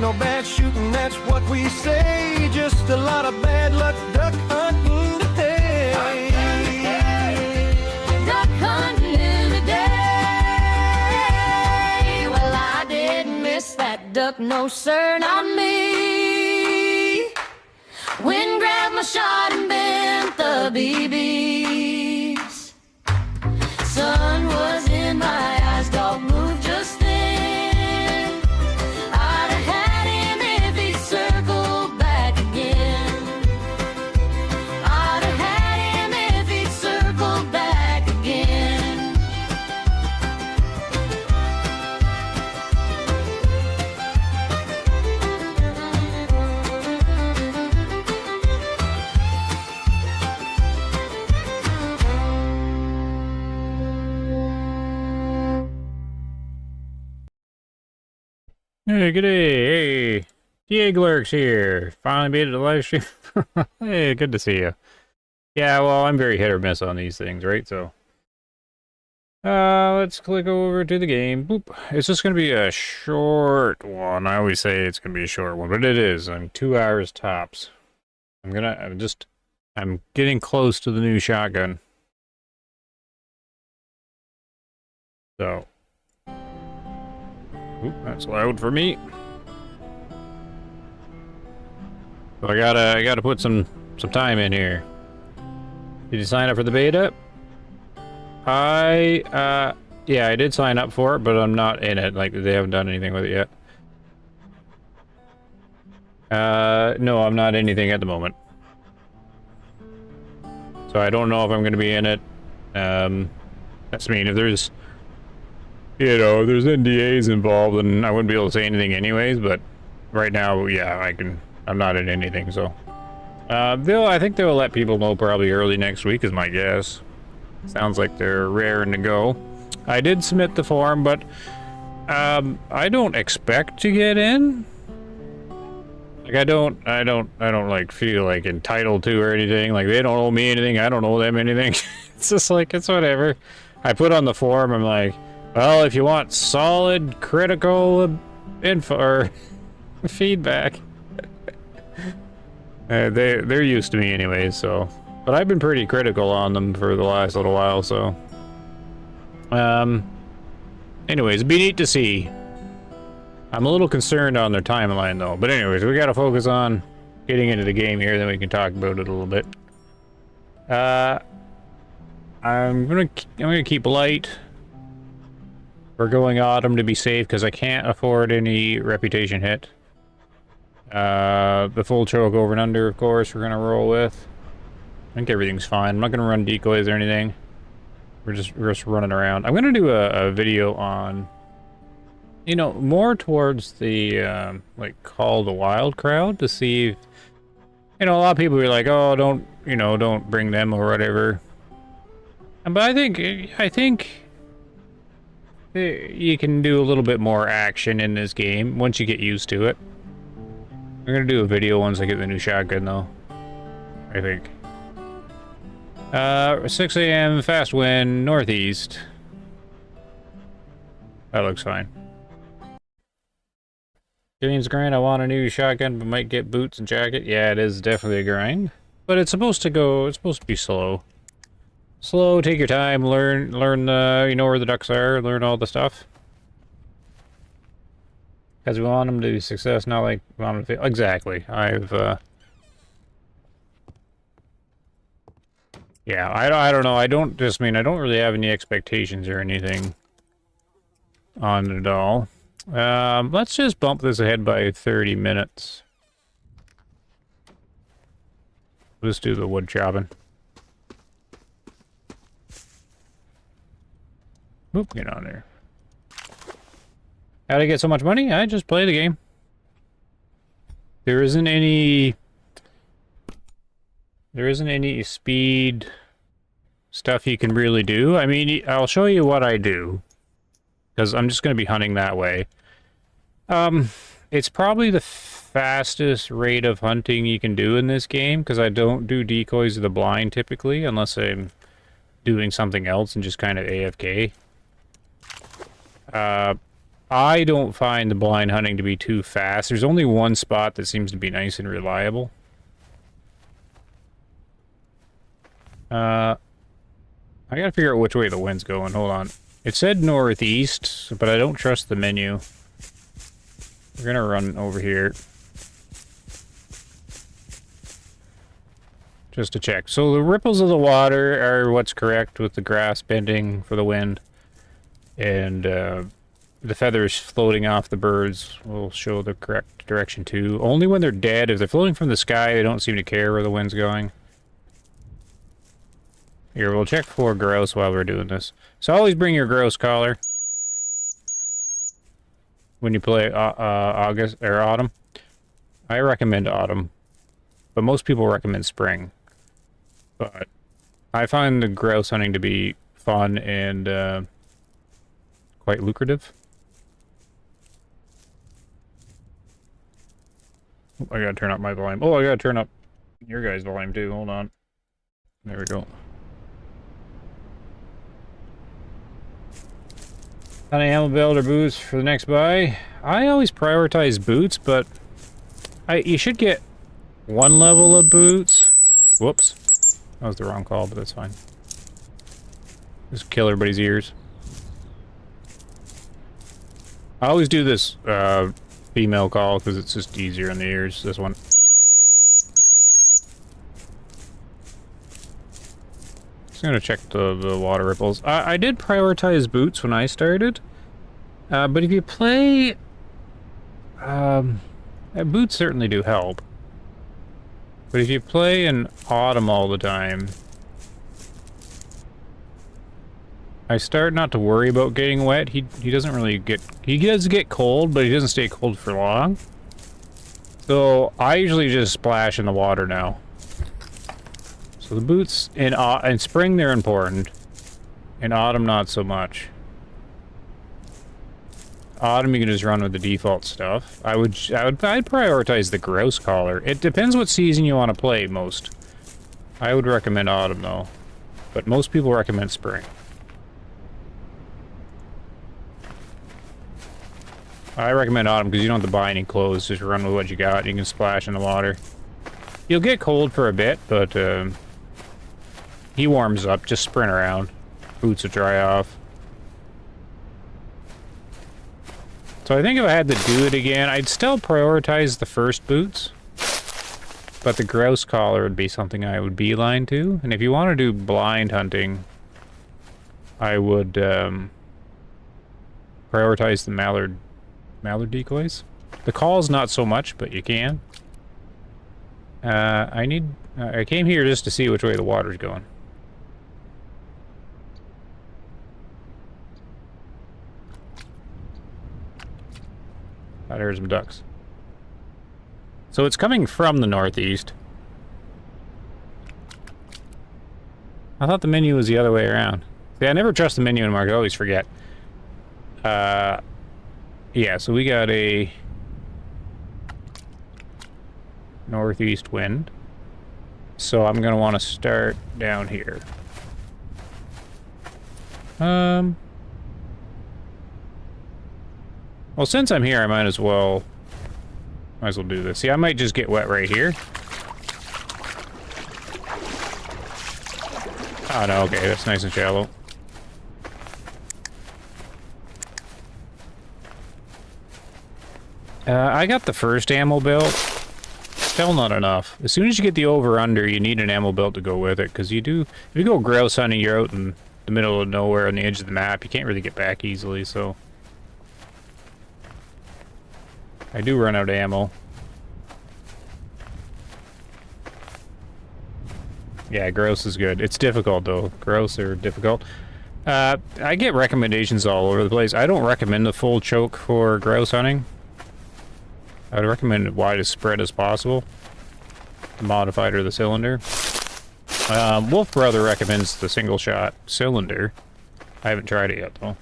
no bad shooting, that's what we say. Just a lot of bad luck duck hunting today. Duck hunting today. Well, I didn't miss that duck, no sir, not me. Wind grabbed my shot and bent the BBs. Sun was in my eyes, dog moved just then. I'd have had him if he'd circled back again. I'd have had him if he'd circled back again. Hey, good day. Hey, Dieglerks here. Finally made it to live stream. Hey, good to see you. Yeah, well, I'm very hit or miss on these things, right? So, let's click over to the game. Boop. It's just going to be a short one. I always say it's going to be a short one, but it is. I'm 2 hours tops. I'm getting close to the new shotgun. So. Oop, that's loud for me. So I gotta put some time in here. Did you sign up for the beta? Yeah, I did sign up for it, but I'm not in it. Like, they haven't done anything with it yet. No, I'm not anything at the moment. So I don't know if I'm gonna be in it. That's mean if there's, you know, there's NDAs involved, and I wouldn't be able to say anything anyways, but right now, yeah, I'm not in anything, so. I think they'll let people know probably early next week is my guess. Sounds like they're raring to go. I did submit the form, but, I don't expect to get in. Like, I don't like feel like entitled to or anything. Like, they don't owe me anything, I don't owe them anything. It's just like, it's whatever. I put on the form, I'm like, well, if you want solid, critical info or feedback, they're used to me anyways. So, but I've been pretty critical on them for the last little while. So, anyways, it'd be neat to see. I'm a little concerned on their timeline though. But anyways, we gotta focus on getting into the game here. Then we can talk about it a little bit. I'm gonna keep light. We're going autumn to be safe because I can't afford any reputation hit. The full choke over and under, of course, we're gonna roll with. I think everything's fine. I'm not gonna run decoys or anything. We're just running around. I'm gonna do a video on, you know, more towards the like Call the Wild crowd to see if, you know, a lot of people are like, oh, don't bring them or whatever. But I think you can do a little bit more action in this game once you get used to it. I'm gonna do a video once I get the new shotgun though, I think. 6 a.m. fast wind northeast. That looks fine. James grind, I want a new shotgun but might get boots and jacket. Yeah, it is definitely a grind. But it's supposed to be slow. Slow, take your time, learn you know where the ducks are, learn all the stuff. Because we want them to be success, not like we want them to fail. Exactly. Yeah, I don't know. I don't really have any expectations or anything on it at all. Let's just bump this ahead by 30 minutes. Let's do the wood chopping. Oop, get on there. How'd I get so much money? I just play the game. There isn't any speed stuff you can really do. I mean, I'll show you what I do, because I'm just going to be hunting that way. It's probably the fastest rate of hunting you can do in this game, because I don't do decoys of the blind typically, unless I'm doing something else and just kind of AFK. I don't find the blind hunting to be too fast. There's only one spot that seems to be nice and reliable. I gotta figure out which way the wind's going. Hold on. It said northeast, but I don't trust the menu. We're gonna run over here. Just to check. So the ripples of the water are what's correct with the grass bending for the wind. And the feathers floating off the birds will show the correct direction too. Only when they're dead. If they're floating from the sky, they don't seem to care where the wind's going. Here, we'll check for grouse while we're doing this. So always bring your grouse collar when you play August or autumn. I recommend autumn, but most people recommend spring. But I find the grouse hunting to be fun and quite lucrative. I gotta turn up my volume. Oh, I gotta turn up your guys' volume too. Hold on. There we go. On ammo belt or boots for the next buy. I always prioritize boots, but you should get one level of boots. Whoops. That was the wrong call, but that's fine. Just kill everybody's ears. I always do this female call because it's just easier in the ears, this one. Just gonna check the water ripples. I did prioritize boots when I started, but if you play, boots certainly do help. But if you play in autumn all the time, I start not to worry about getting wet. He doesn't really get, he does get cold, but he doesn't stay cold for long. So I usually just splash in the water now. So the boots in spring they're important. In autumn not so much. Autumn you can just run with the default stuff. I'd prioritize the grouse collar. It depends what season you want to play most. I would recommend autumn though, but most people recommend spring. I recommend autumn because you don't have to buy any clothes. Just run with what you got. You can splash in the water. You'll get cold for a bit, but he warms up. Just sprint around. Boots will dry off. So I think if I had to do it again, I'd still prioritize the first boots. But the grouse collar would be something I would beeline to. And if you want to do blind hunting, I would prioritize the mallard decoys. The call's not so much, but you can. I came here just to see which way the water's going. I heard some ducks. So it's coming from the northeast. I thought the menu was the other way around. See, I never trust the menu anymore. I always forget. Yeah, so we got a northeast wind. So I'm gonna want to start down here. Well, since I'm here, I might as well do this. See, I might just get wet right here. Oh no, okay, that's nice and shallow. I got the first ammo belt. Still not enough. As soon as you get the over-under, you need an ammo belt to go with it, because you do... If you go grouse hunting, you're out in the middle of nowhere on the edge of the map. You can't really get back easily, so... I do run out of ammo. Yeah, grouse is good. It's difficult, though. Grouse are difficult. I get recommendations all over the place. I don't recommend the full choke for grouse hunting. I would recommend as wide a spread as possible. The modified or the cylinder. Wolf Brother recommends the single shot cylinder. I haven't tried it yet, though.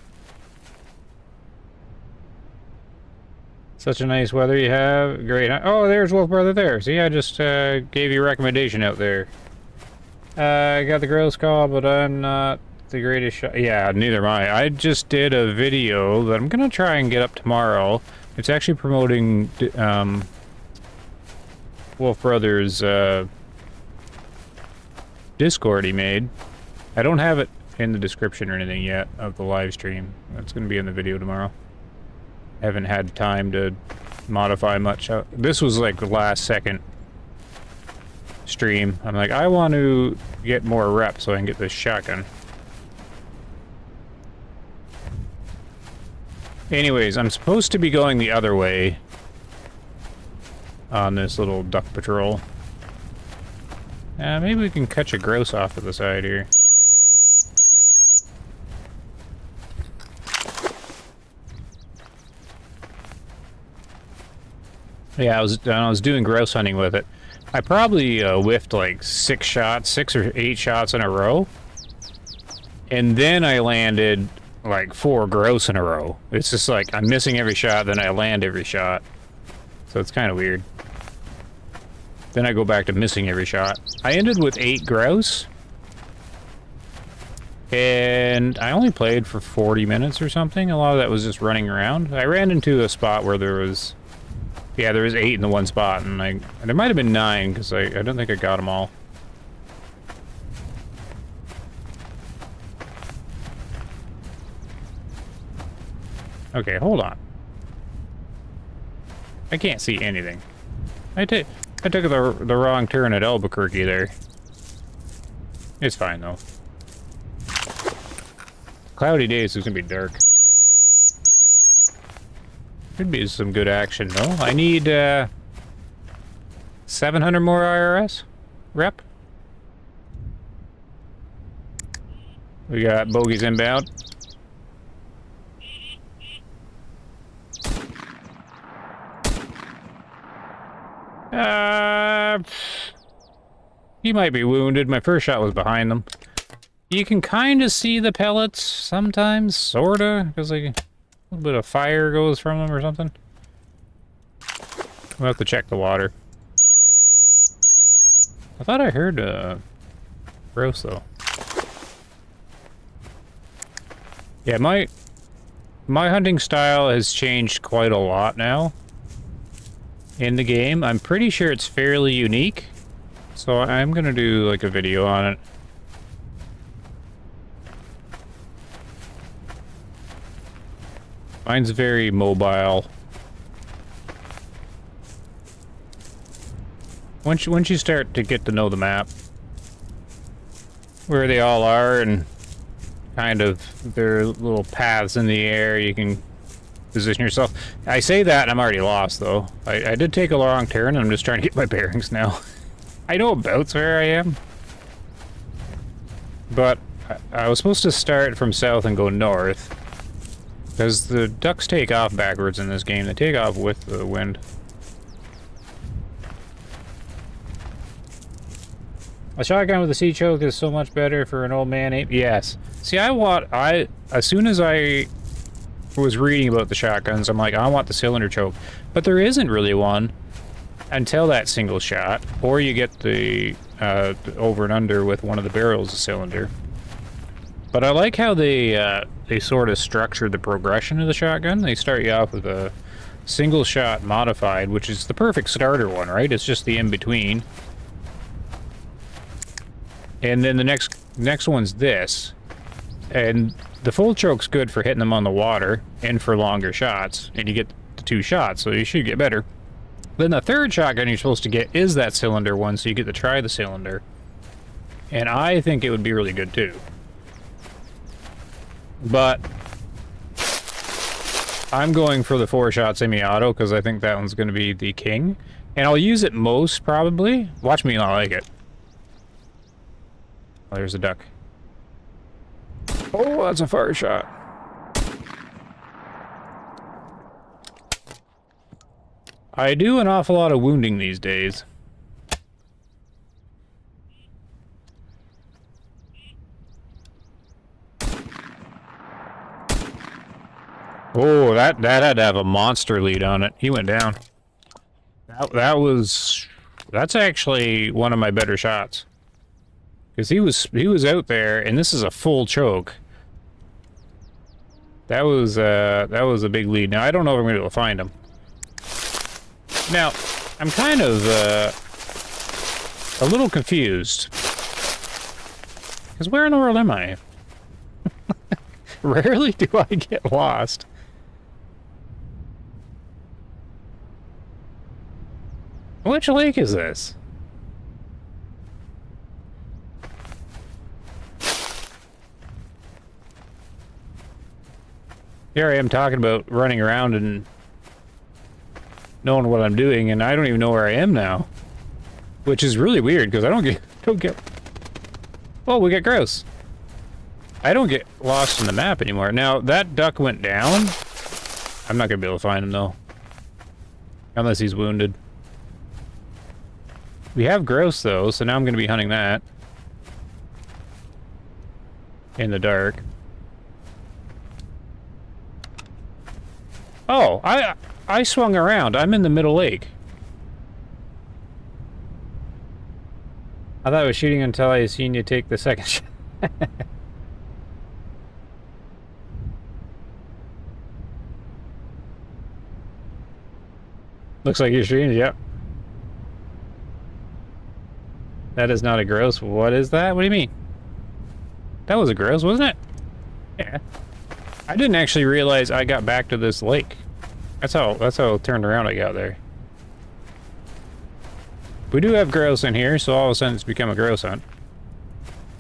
Such a nice weather you have. Great. Oh, there's Wolf Brother there. See, I just gave you a recommendation out there. I got the grouse call, but I'm not the greatest shot. Yeah, neither am I. I just did a video that I'm gonna try and get up tomorrow. It's actually promoting Wolf Brothers Discord he made. I don't have it in the description or anything yet of the live stream. That's gonna be in the video tomorrow. I haven't had time to modify much. This was like the last second stream. I'm like, I want to get more reps so I can get this shotgun. Anyways, I'm supposed to be going the other way on this little duck patrol. Maybe we can catch a grouse off to the side here. Yeah, I was doing grouse hunting with it. I probably whiffed like 6 or 8 shots in a row. And then I landed like 4 grouse in a row. It's just like I'm missing every shot, then I land every shot. So it's kind of weird. Then I go back to missing every shot. I ended with 8 grouse. And I only played for 40 minutes or something. A lot of that was just running around. I ran into a spot where there was... Yeah, there was 8 in the one spot, and there might have been 9, because I don't think I got them all. Okay, hold on. I can't see anything. I took the wrong turn at Albuquerque there. It's fine, though. Cloudy days, it's gonna be dark. Could be some good action, though. I need 700 more IRS rep. We got bogeys inbound. He might be wounded. My first shot was behind them. You can kind of see the pellets sometimes, sorta, because like a little bit of fire goes from them or something. We'll have to check the water. I thought I heard grouse though. Yeah, my hunting style has changed quite a lot now in the game. I'm pretty sure it's fairly unique, so I'm gonna do like a video on it. Mine's very mobile. Once you start to get to know the map, where they all are, and kind of their little paths in the air, you can position yourself. I say that, and I'm already lost, though. I did take a long turn, and I'm just trying to get my bearings now. I know about where I am, but I was supposed to start from south and go north, because the ducks take off backwards in this game. They take off with the wind. A shotgun with a sea choke is so much better for an old man ape. Yes. See, as soon as I was reading about the shotguns, I'm like, I want the cylinder choke. But there isn't really one until that single shot, or you get the over and under with one of the barrels of cylinder. But I like how they sort of structure the progression of the shotgun. They start you off with a single shot modified, which is the perfect starter one, right? It's just the in-between. And then the next one's this. And the full choke's good for hitting them on the water and for longer shots. And you get the 2 shots, so you should get better. Then the third shotgun you're supposed to get is that cylinder one, so you get to try the cylinder. And I think it would be really good too. But I'm going for the 4-shot semi-auto because I think that one's going to be the king. And I'll use it most, probably. Watch me not like it. Oh, there's a duck. Oh, that's a fire shot. I do an awful lot of wounding these days. Oh, that had to have a monster lead on it. He went down. That's actually one of my better shots. Because he was out there, and this is a full choke. That was a big lead. Now I don't know if I'm gonna be able to find him. Now I'm kind of a little confused. Because where in the world am I? Rarely do I get lost. Which lake is this? Here I am talking about running around and knowing what I'm doing, and I don't even know where I am now. Which is really weird, because I don't get... Oh, we get grouse. I don't get lost in the map anymore. Now, that duck went down. I'm not going to be able to find him, though. Unless he's wounded. We have grouse, though, so now I'm going to be hunting that. In the dark. Oh, I swung around. I'm in the middle lake. I thought I was shooting until I seen you take the second shot. Looks like you're shooting, yep. That is not a grouse. What is that? What do you mean? That was a grouse, wasn't it? Yeah. I didn't actually realize I got back to this lake. That's how turned around I got there. We do have grouse in here, so all of a sudden it's become a grouse hunt.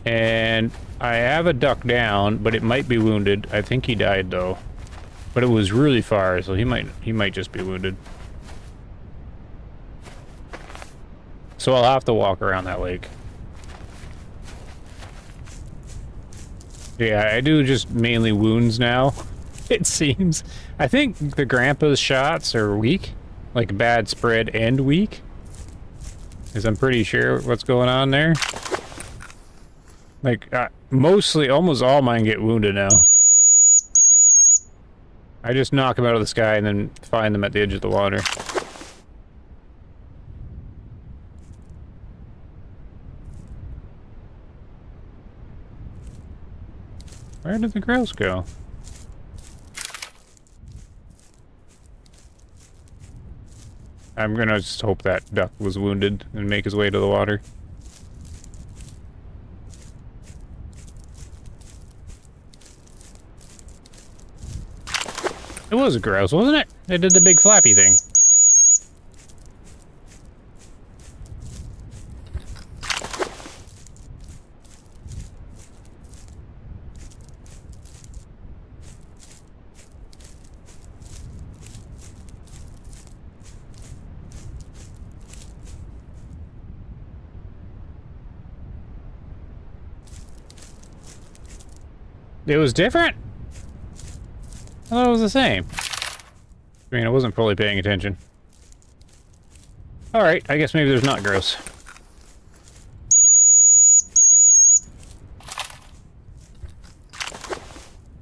And I have a duck down, but it might be wounded. I think he died though. But it was really far, so he might just be wounded. So I'll have to walk around that lake. Yeah, I do just mainly wounds now, it seems. I think the grandpa's shots are weak. Like bad spread and weak. Because I'm pretty sure what's going on there. Like, mostly, almost all mine get wounded now. I just knock them out of the sky and then find them at the edge of the water. Where did the grouse go? I'm gonna just hope that duck was wounded and make his way to the water. It was a grouse, wasn't it? It did the big flappy thing. It was different? I thought it was the same. I mean, I wasn't fully paying attention. Alright, I guess maybe there's not grouse.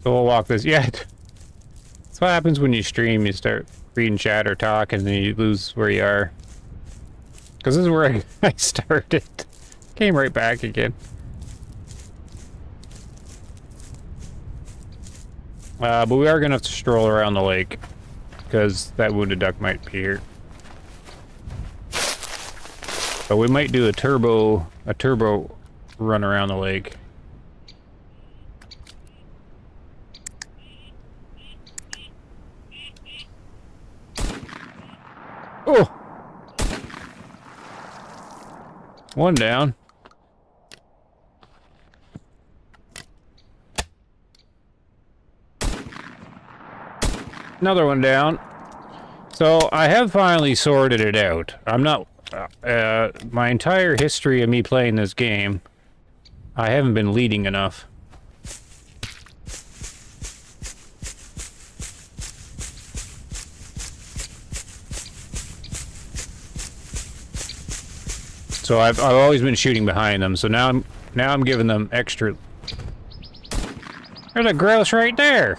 So we'll walk this. Yeah, that's what happens when you stream. You start reading chat or talk, and then you lose where you are. Because this is where I started. Came right back again. But we are gonna have to stroll around the lake, because that wounded duck might be here. But we might do a turbo run around the lake. Oh! One down. Another one down. So I have finally sorted it out. I'm not... my entire history of me playing this game, I haven't been leading enough. So I've always been shooting behind them. So now I'm giving them extra. There's a grouse right there.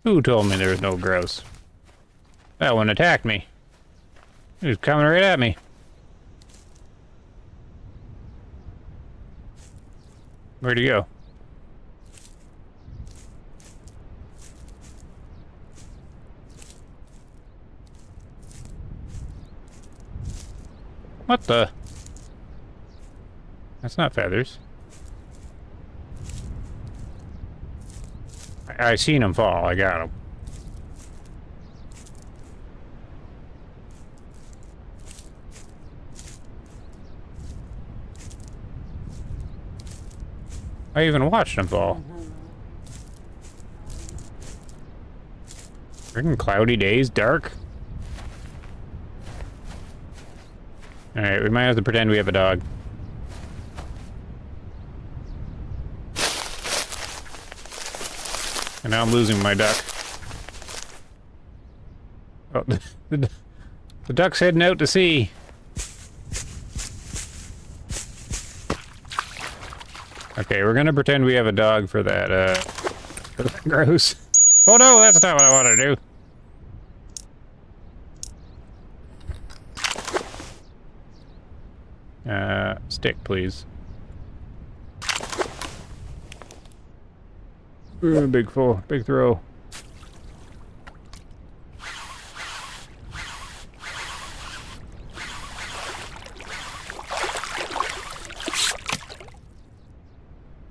Who told me there was no grouse? That one attacked me. He was coming right at me. Where'd he go? What the? That's not feathers. I seen him fall. I got him. I even watched him fall. Freaking cloudy days, dark. Alright, we might have to pretend we have a dog. And now I'm losing my duck. Oh, the duck's heading out to sea. Okay, we're gonna pretend we have a dog for that, gross. Oh no, that's not what I want to do. Stick, please. Ooh, big throw.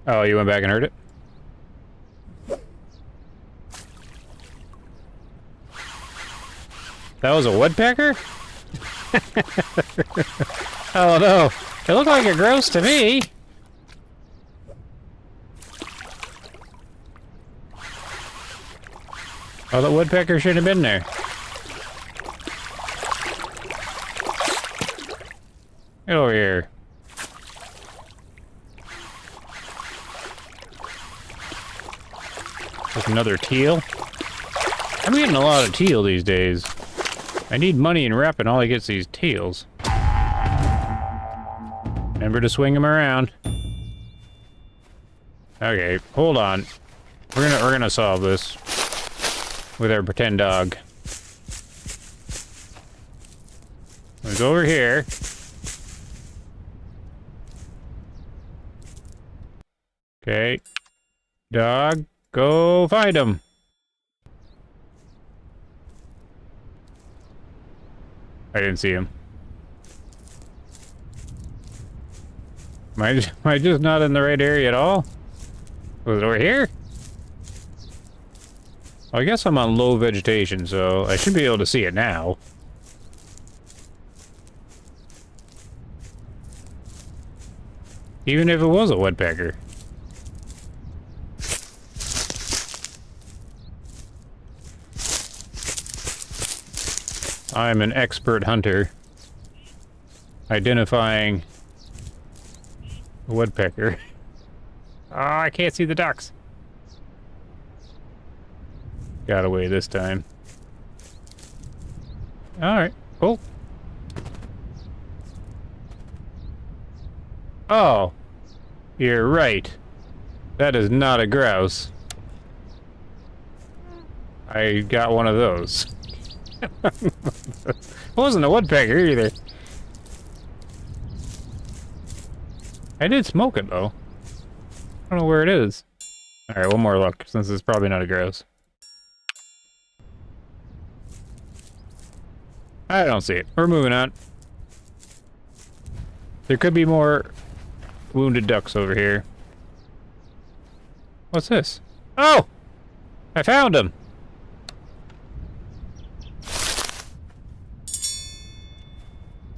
Oh, you went back and heard it? That was a woodpecker? Oh no, it looked like a grouse to me. Oh, the woodpecker should have been there. Get over here. There's another teal. I'm getting a lot of teal these days. I need money and rep, and all I get is these teals. Remember to swing them around. Okay, hold on. We're gonna solve this with our pretend dog. Let's go over here. Okay. Dog, go find him. I didn't see him. Am I just not in the right area at all? Was it over here? Well, I guess I'm on low vegetation, so I should be able to see it now. Even if it was a woodpecker. I'm an expert hunter. Identifying a woodpecker. Oh, I can't see the ducks. Got away this time. Alright, cool. Oh, you're right. That is not a grouse. I got one of those. It wasn't a woodpecker either. I did smoke it though. I don't know where it is. Alright, one more look, since it's probably not a grouse. I don't see it. We're moving on. There could be more wounded ducks over here. What's this? Oh! I found him!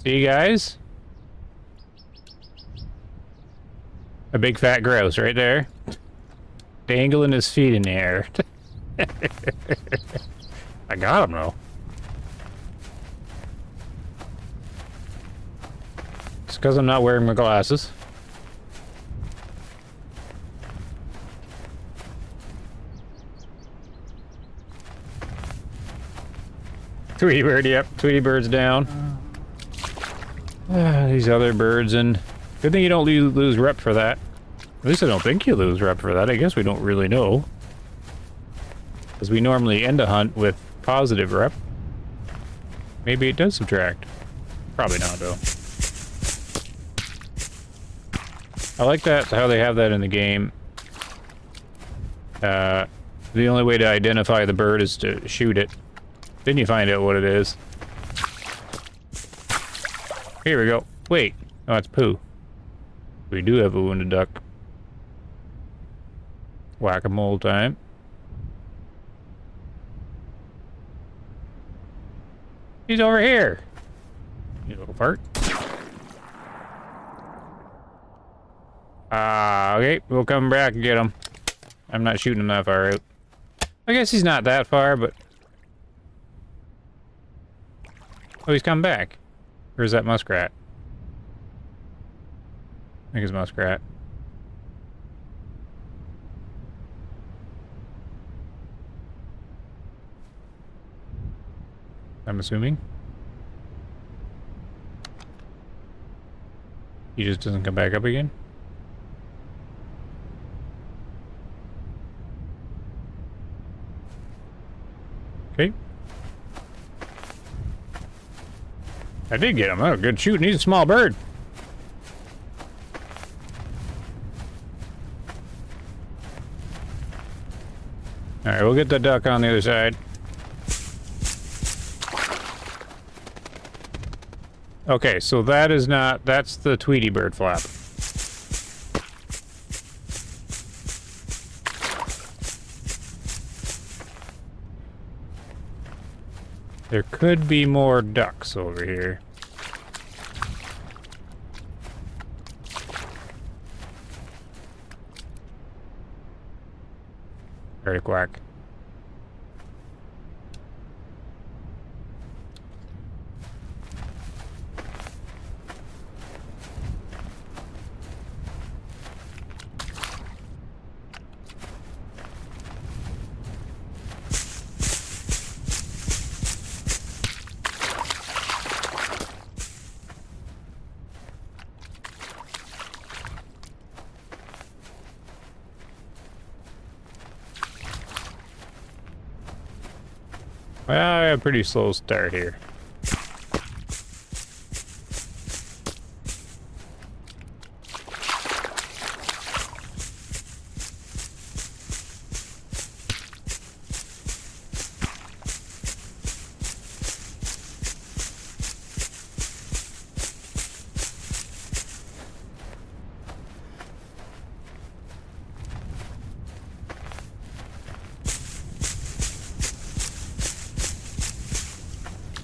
See you guys? A big fat grouse right there. Dangling his feet in the air. I got him though. It's because I'm not wearing my glasses. Tweety bird, yep. Tweety bird's down. These other birds, and good thing you don't lose rep for that. At least I don't think you lose rep for that. I guess we don't really know. Because we normally end a hunt with positive rep. Maybe it does subtract. Probably not, though. I like that, how they have that in the game. The only way to identify the bird is to shoot it. Then you find out what it is. Here we go. Wait. Oh, it's poo. We do have a wounded duck. Whack-a-mole time. He's over here. You little fart. Okay. We'll come back and get him. I'm not shooting him that far out. I guess he's not that far, but... Oh, he's come back. Or is that muskrat? I think it's muskrat. I'm assuming. He just doesn't come back up again? Okay. I did get him. Oh, good shooting. He's a small bird. Alright, we'll get the duck on the other side. Okay, so that is not... That's the Tweety bird flap. There could be more ducks over here. Very quack. Well, I have a pretty slow start here.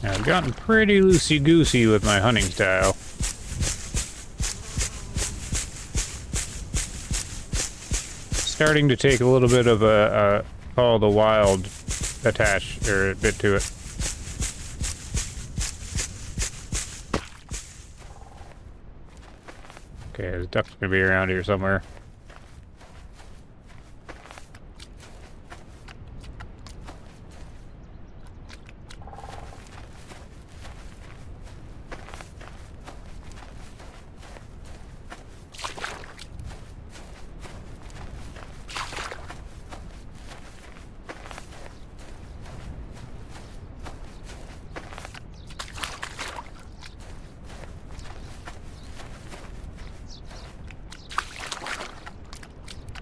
I've gotten pretty loosey-goosey with my hunting style. Starting to take a little bit of a Call of the Wild attach, or a bit to it. Okay, there's duck's gonna be around here somewhere.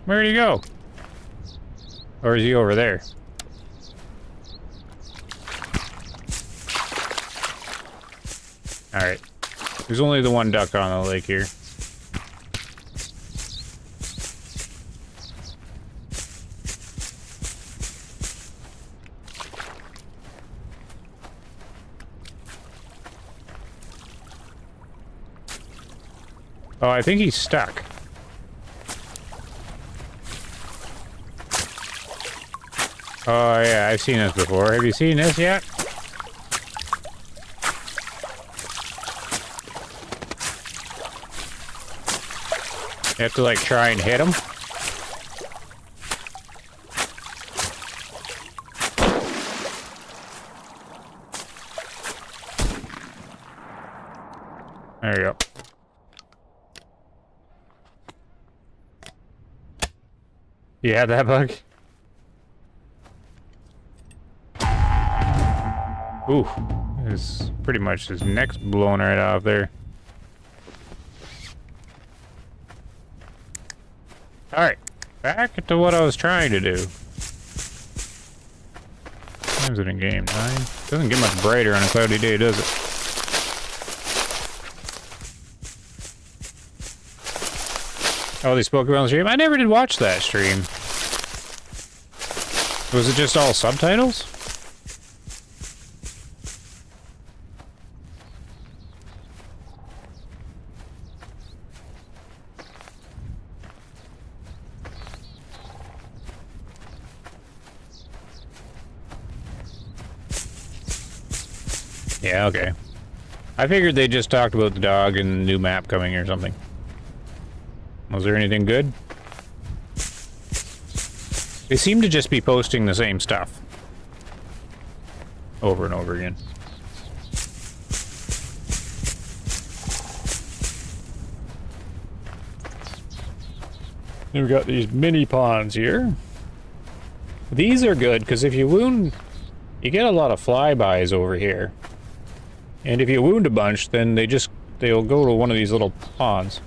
Where'd he go? Or is he over there? Alright. There's only the one duck on the lake here. Oh, I think he's stuck. Oh yeah, I've seen this before. Have you seen this yet? You have to like try and hit him. There you go. You had that bug? Ooh, it's pretty much his neck's blown right off there. Alright, back to what I was trying to do. Time's it in game 9? Doesn't get much brighter on a cloudy day, does it? Oh, they spoke about the stream? I never did watch that stream. Was it just all subtitles? Yeah, okay. I figured they just talked about the dog and the new map coming or something. Was there anything good? They seem to just be posting the same stuff. Over and over again. Then we've got these mini ponds here. These are good, because if you wound... You get a lot of flybys over here. And if you wound a bunch, then they'll go to one of these little ponds.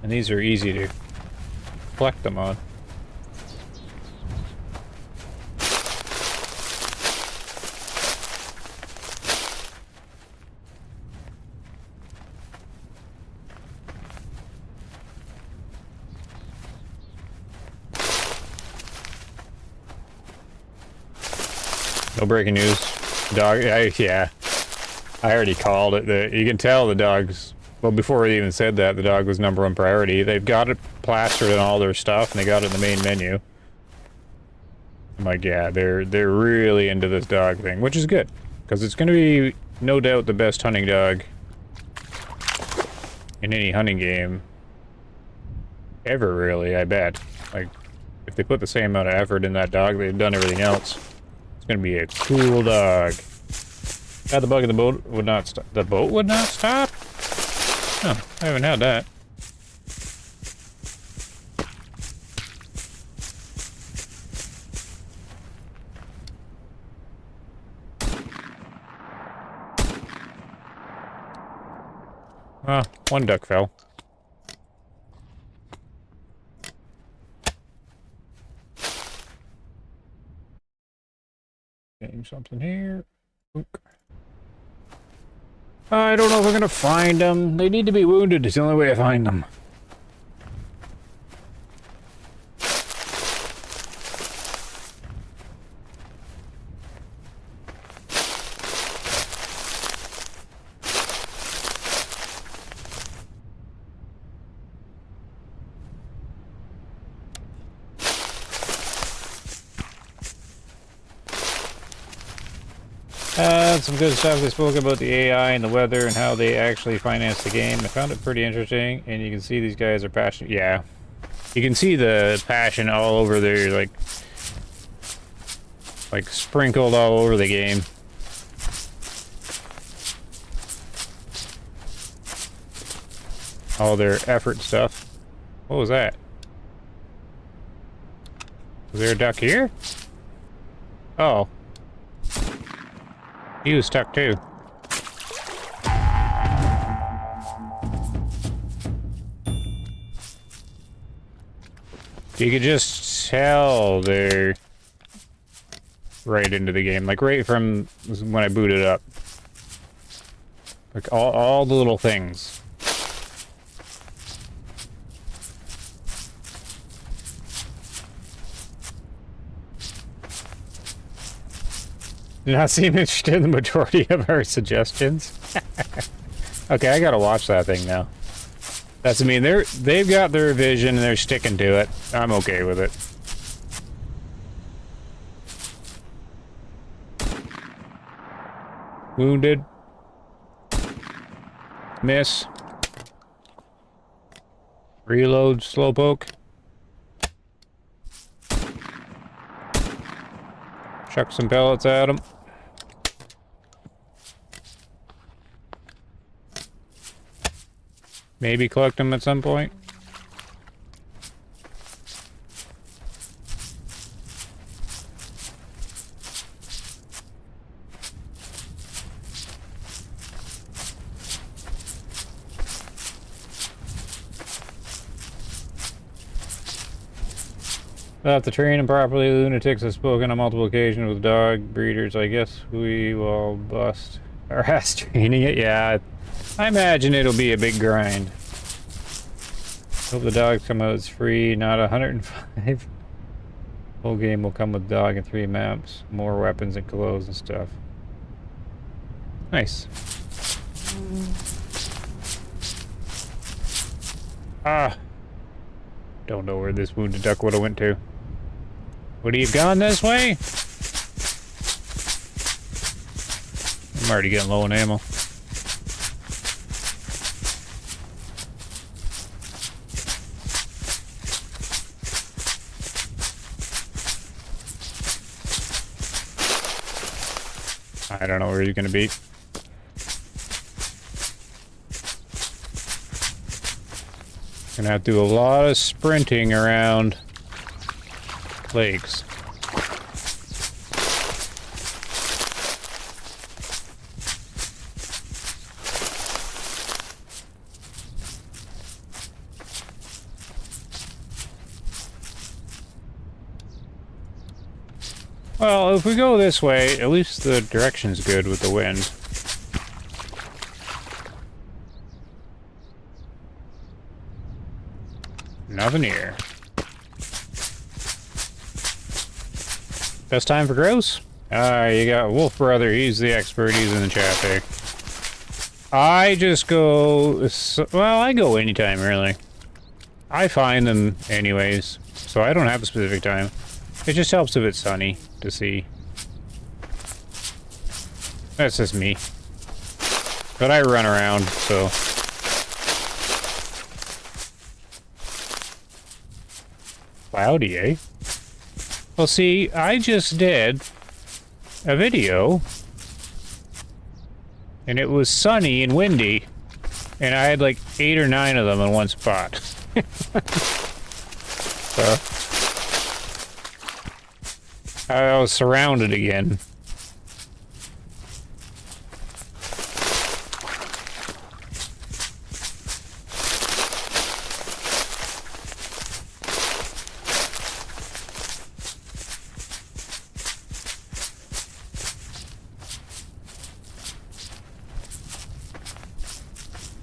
And these are easy to collect them on. No breaking news. Dog, yeah. I already called it. You can tell the dog's... Well, before they even said that, the dog was #1 priority. They've got it plastered in all their stuff, and they got it in the main menu. I'm like, yeah, they're really into this dog thing, which is good. Because it's going to be, no doubt, the best hunting dog in any hunting game ever, really, I bet. Like, if they put the same amount of effort in that dog, they've done everything else. It's going to be a cool dog. The bug in the boat would not stop. The boat would not stop? Oh, I haven't had that. Ah, one duck fell. Getting something here. Ook. I don't know if I'm gonna find them. They need to be wounded. It's the only way I find them. Some good stuff. They spoke about the AI and the weather and how they actually finance the game. I found it pretty interesting, and you can see these guys are passionate. Yeah, you can see the passion all over there, like sprinkled all over the game. All their effort stuff. What was that? Was there a duck here? Oh. He was stuck too. You could just tell they're right into the game, like right from when I booted up. Like all the little things. Do not seem interested in the majority of our suggestions. Okay, I gotta watch that thing now. That's, I mean, they've got their vision and they're sticking to it. I'm okay with it. Wounded. Miss. Reload, slowpoke. Chuck some pellets at him. Maybe collect them at some point. We'll have to train him properly. Lunatics have spoken on multiple occasions with dog breeders. I guess we will bust our ass training it. Yeah, I imagine it'll be a big grind. Hope the dogs come out as free, not 105. Whole game will come with dog and 3 maps, more weapons and clothes and stuff. Nice. Ah. Don't know where this wounded duck would have went to. Would he have gone this way? I'm already getting low on ammo. I don't know where he's gonna be. Gonna have to do a lot of sprinting around lakes. Well, if we go this way, at least the direction's good with the wind. Nothing here. Best time for grouse? You got Wolf Brother. He's the expert. He's in the chat there. I just go... Well, I go anytime, really. I find them anyways, so I don't have a specific time. It just helps if it's sunny to see. That's just me. But I run around, so... Cloudy, eh? Well, see, I just did a video, and it was sunny and windy, and I had like 8 or 9 of them in one spot. So, I was surrounded again.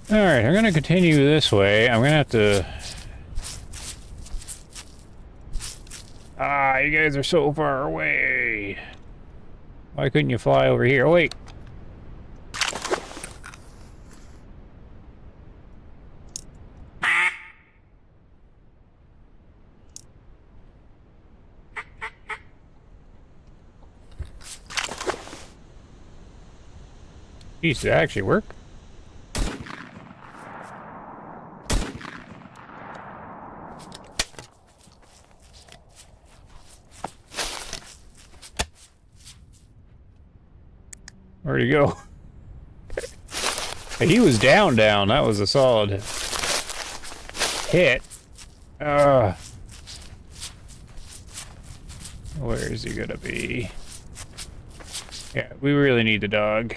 Alright, I'm gonna continue this way. I'm gonna have to... Ah, you guys are so far away. Why couldn't you fly over here? Oh, wait. Jeez, did that actually work? Where'd he go? He was down. That was a solid hit. Where is he gonna be? Yeah, we really need the dog.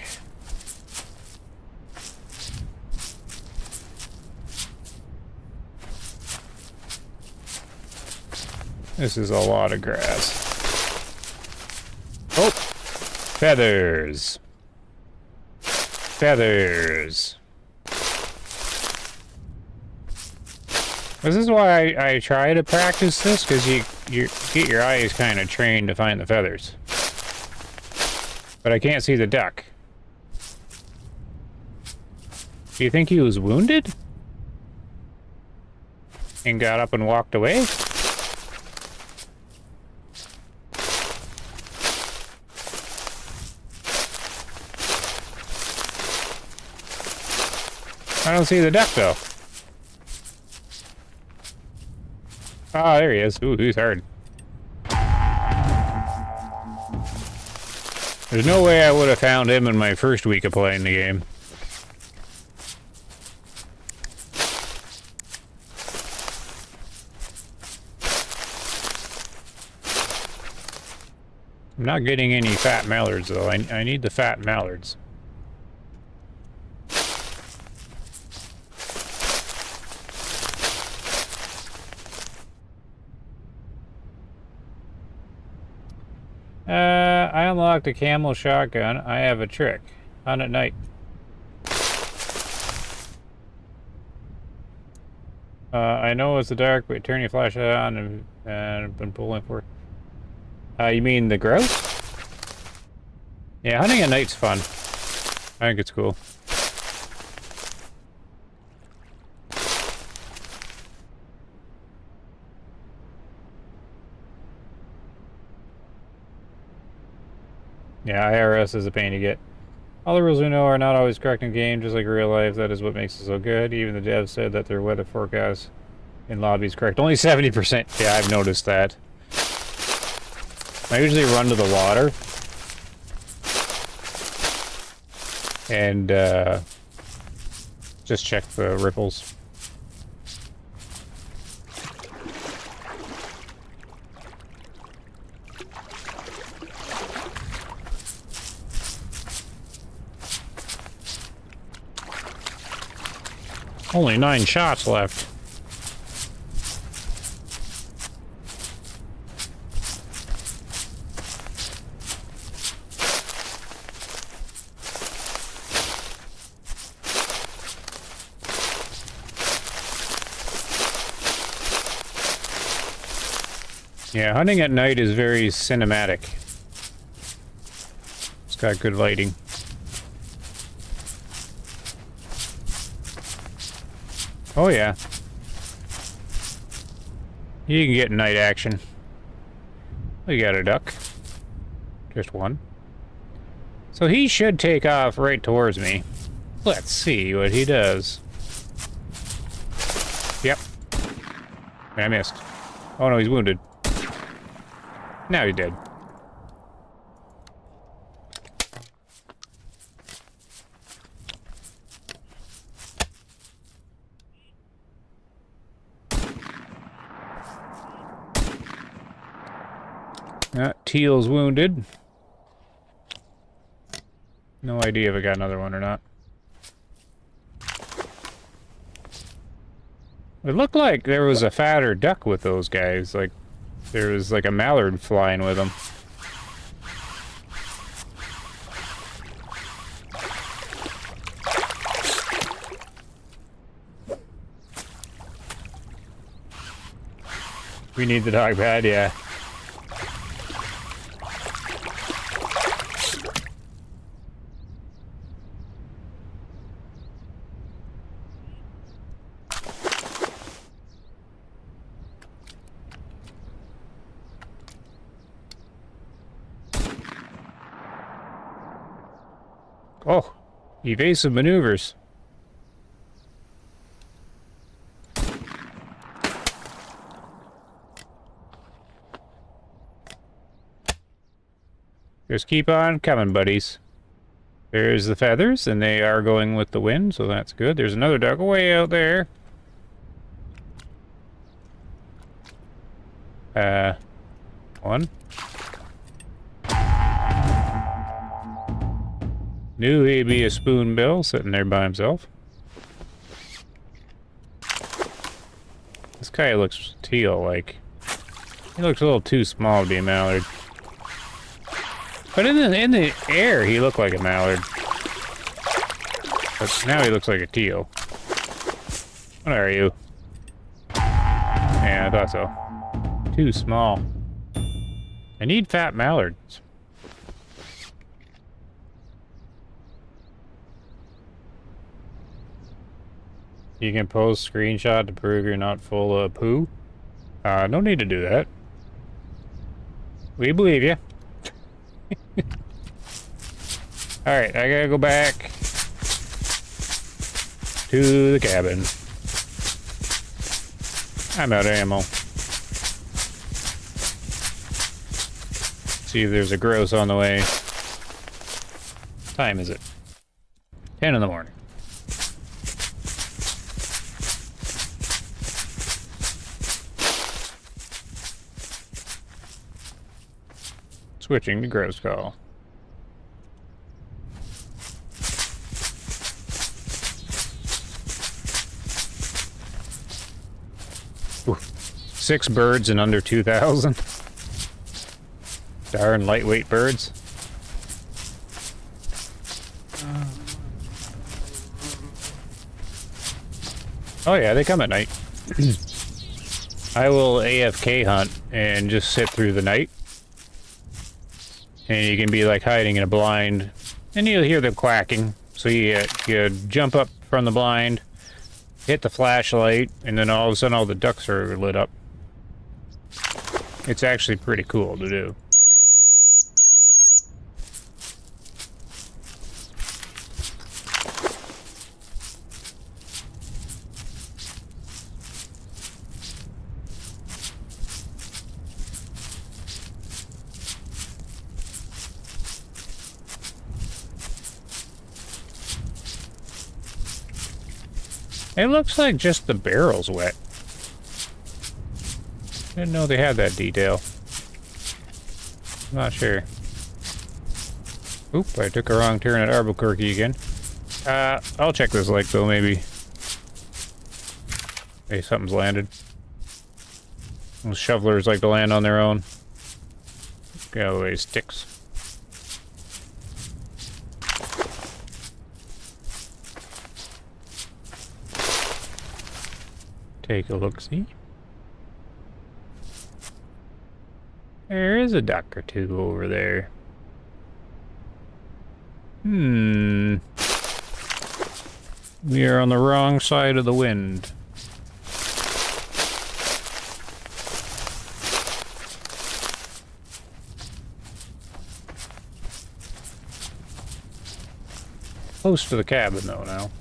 This is a lot of grass. Oh! Feathers! Feathers! This is why I try to practice this, because you get your eyes kind of trained to find the feathers. But I can't see the duck. Do you think he was wounded? And got up and walked away? I don't see the duck, though. Ah, there he is. Ooh, he's hard. There's no way I would have found him in my first week of playing the game. I'm not getting any fat mallards, though. I need the fat mallards. I unlocked a camel shotgun. I have a trick. Hunt at night. I know it's the dark, but turn your flashlight on and I've been pulling for it. You mean the grouse? Yeah, hunting at night's fun. I think it's cool. Yeah, IRS is a pain to get. All the rules we know are not always correct in game, just like real life. That is what makes it so good. Even the devs said that their weather forecast in lobby is correct. Only 70%. Yeah, I've noticed that. I usually run to the water. And, just check the ripples. Only 9 shots left. Yeah, hunting at night is very cinematic. It's got good lighting. Oh yeah. You can get night action. We got a duck. Just one. So he should take off right towards me. Let's see what he does. Yep. I missed. Oh no, he's wounded. Now he's dead. Teal's wounded. No idea if I got another one or not. It looked like there was a fatter duck with those guys. Like, there was like a mallard flying with them. We need the dog pad, yeah. Oh, evasive maneuvers. Just keep on coming, buddies. There's the feathers, and they are going with the wind, so that's good. There's another duck way out there. One. Knew he'd be a spoonbill sitting there by himself. This guy looks teal-like. He looks a little too small to be a mallard. But in the air, he looked like a mallard. But now he looks like a teal. What are you? Yeah, I thought so. Too small. I need fat mallards. You can post screenshot to prove you're not full of poo. No need to do that. We believe you. Alright, I gotta go back to the cabin. I'm out of ammo. See if there's a grouse on the way. What time is it? 10 in the morning. Switching to grouse call. Ooh, 6 birds in under 2,000. Darn lightweight birds. Oh yeah, they come at night. I will AFK hunt and just sit through the night. And you can be like hiding in a blind, and you'll hear them quacking. So you jump up from the blind, hit the flashlight, and then all of a sudden all the ducks are lit up. It's actually pretty cool to do. It looks like just the barrel's wet. Didn't know they had that detail. Not sure. Oop, I took a wrong turn at Albuquerque again. I'll check this lake though, maybe. Hey, something's landed. Those shovelers like to land on their own. Get out of the way, sticks. Take a look-see. There is a duck or two over there. We are on the wrong side of the wind. Close to the cabin though now.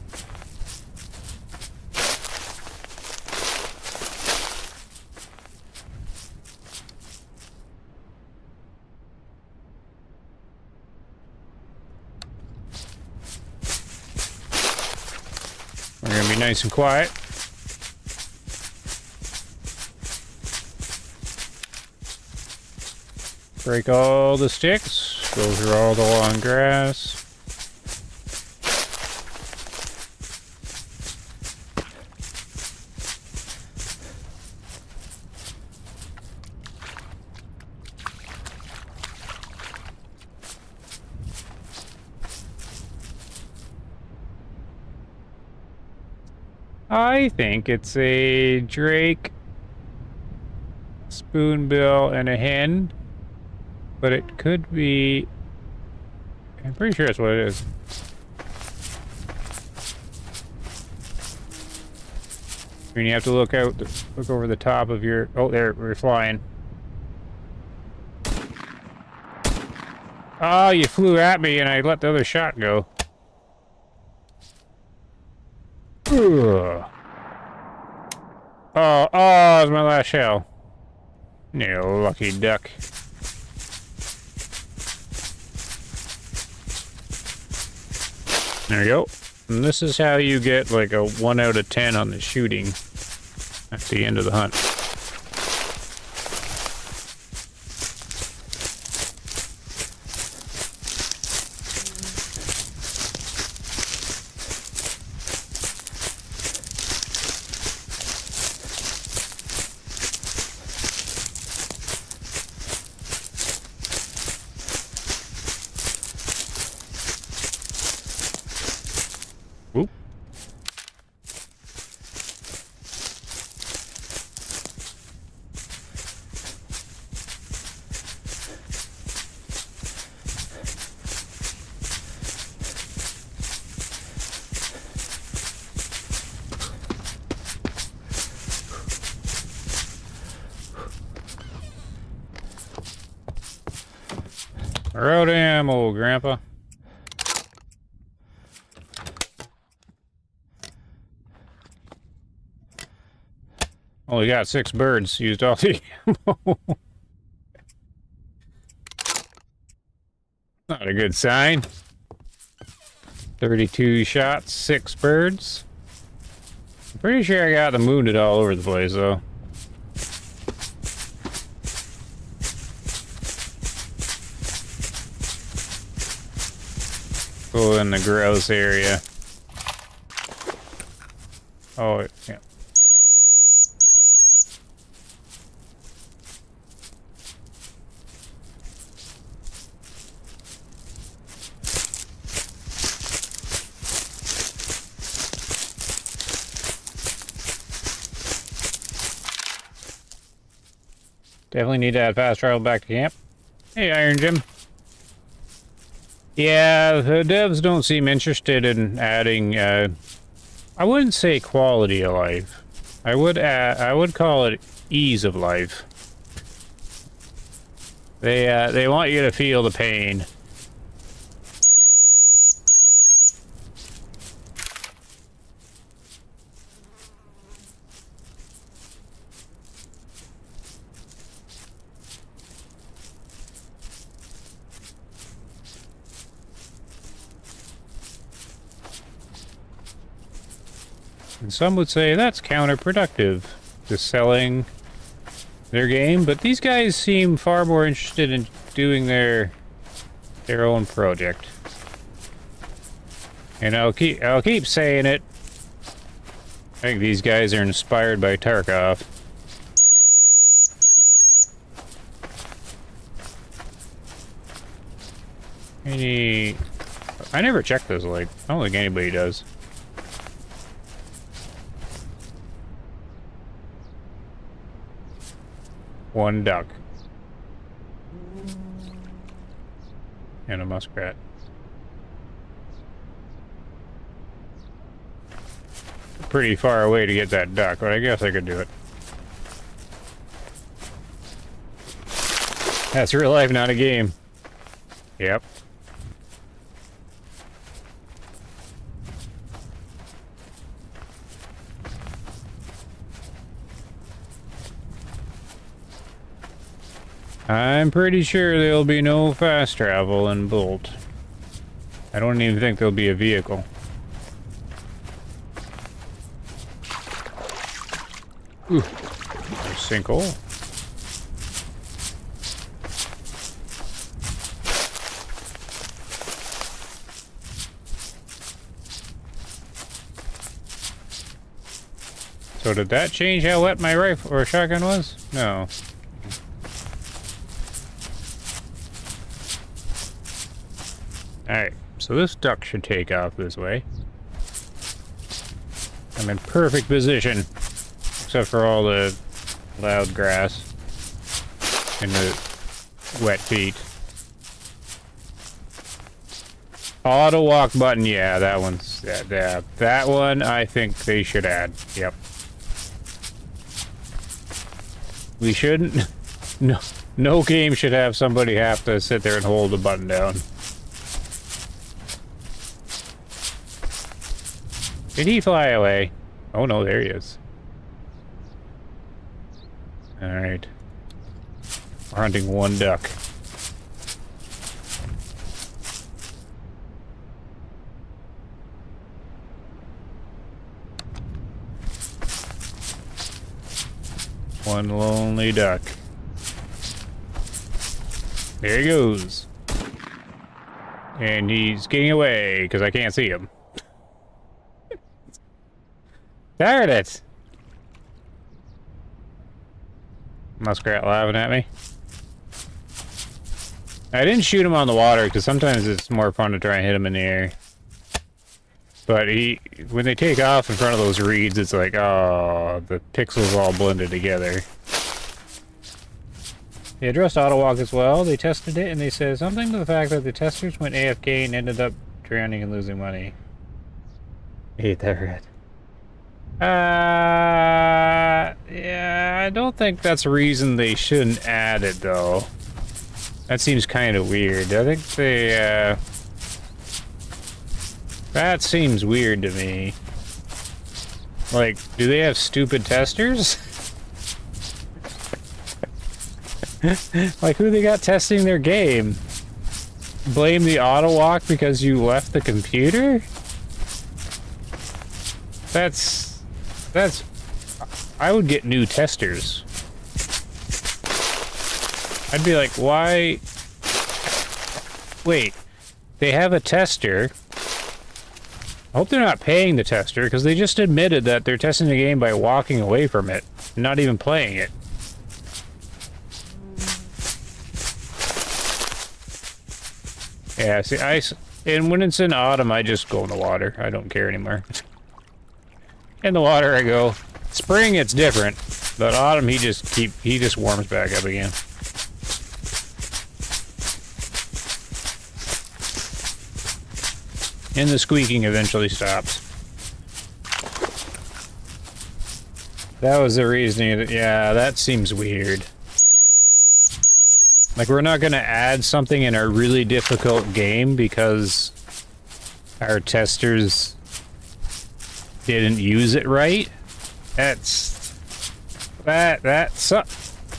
We're gonna be nice and quiet. Break all the sticks, go through all the long grass. I think it's a drake, spoonbill, and a hen, but it could be. I'm pretty sure that's what it is. I mean, you have to look out, look over the top of your. Oh, there, we're flying. Oh, you flew at me, and I let the other shot go. Ugh. Oh, it's my last shell. You lucky duck. There you go. And this is how you get like a 1 out of 10 on the shooting at the end of the hunt. Oop. We're out of ammo, Grandpa. Only got 6 birds, used all the ammo. Not a good sign. 32 shots, 6 birds. I'm pretty sure I got them wounded all over the place, though. Go in the gross area. Oh, yeah. Definitely need to add fast travel back to camp. Hey, Iron Jim. Yeah, the devs don't seem interested in adding, I wouldn't say quality of life. I would call it ease of life. They want you to feel the pain. And some would say that's counterproductive to selling their game, but these guys seem far more interested in doing their own project. And I'll keep saying it. I think these guys are inspired by Tarkov. I never check those, like, I don't think anybody does. One duck. And a muskrat. Pretty far away to get that duck, but I guess I could do it. That's real life, not a game. Yep. I'm pretty sure there'll be no fast travel in BULT. I don't even think there'll be a vehicle. Ooh, there's a sinkhole. So did that change how wet my rifle or shotgun was? No. Alright, so this duck should take off this way. I'm in perfect position, except for all the loud grass and the wet feet. Auto walk button, yeah, that one's, yeah, that one I think they should add, yep. We shouldn't, no game should have somebody have to sit there and hold the button down. Did he fly away? Oh no, there he is. Alright. We're hunting one duck. One lonely duck. There he goes. And he's getting away because I can't see him. Darn it! Muskrat laughing at me. I didn't shoot him on the water because sometimes it's more fun to try and hit him in the air. But when they take off in front of those reeds, it's like, oh, the pixels all blended together. They addressed auto walk as well. They tested it and they said something to the fact that the testers went AFK and ended up drowning and losing money. I hate that red. Yeah, I don't think that's a reason they shouldn't add it, though. That seems kind of weird. I think they, that seems weird to me. Like, do they have stupid testers? Like, who they got testing their game? Blame the auto walk because you left the computer? That's... I would get new testers. I'd be like, why? Wait, they have a tester. I hope they're not paying the tester, because they just admitted that they're testing the game by walking away from it, not even playing it. Yeah, see, and when it's in autumn, I just go in the water. I don't care anymore. In the water I go. Spring, it's different. But Autumn, he just warms back up again. And the squeaking eventually stops. That was the reasoning. Yeah, that seems weird. Like, we're not going to add something in a really difficult game because our testers didn't use it right.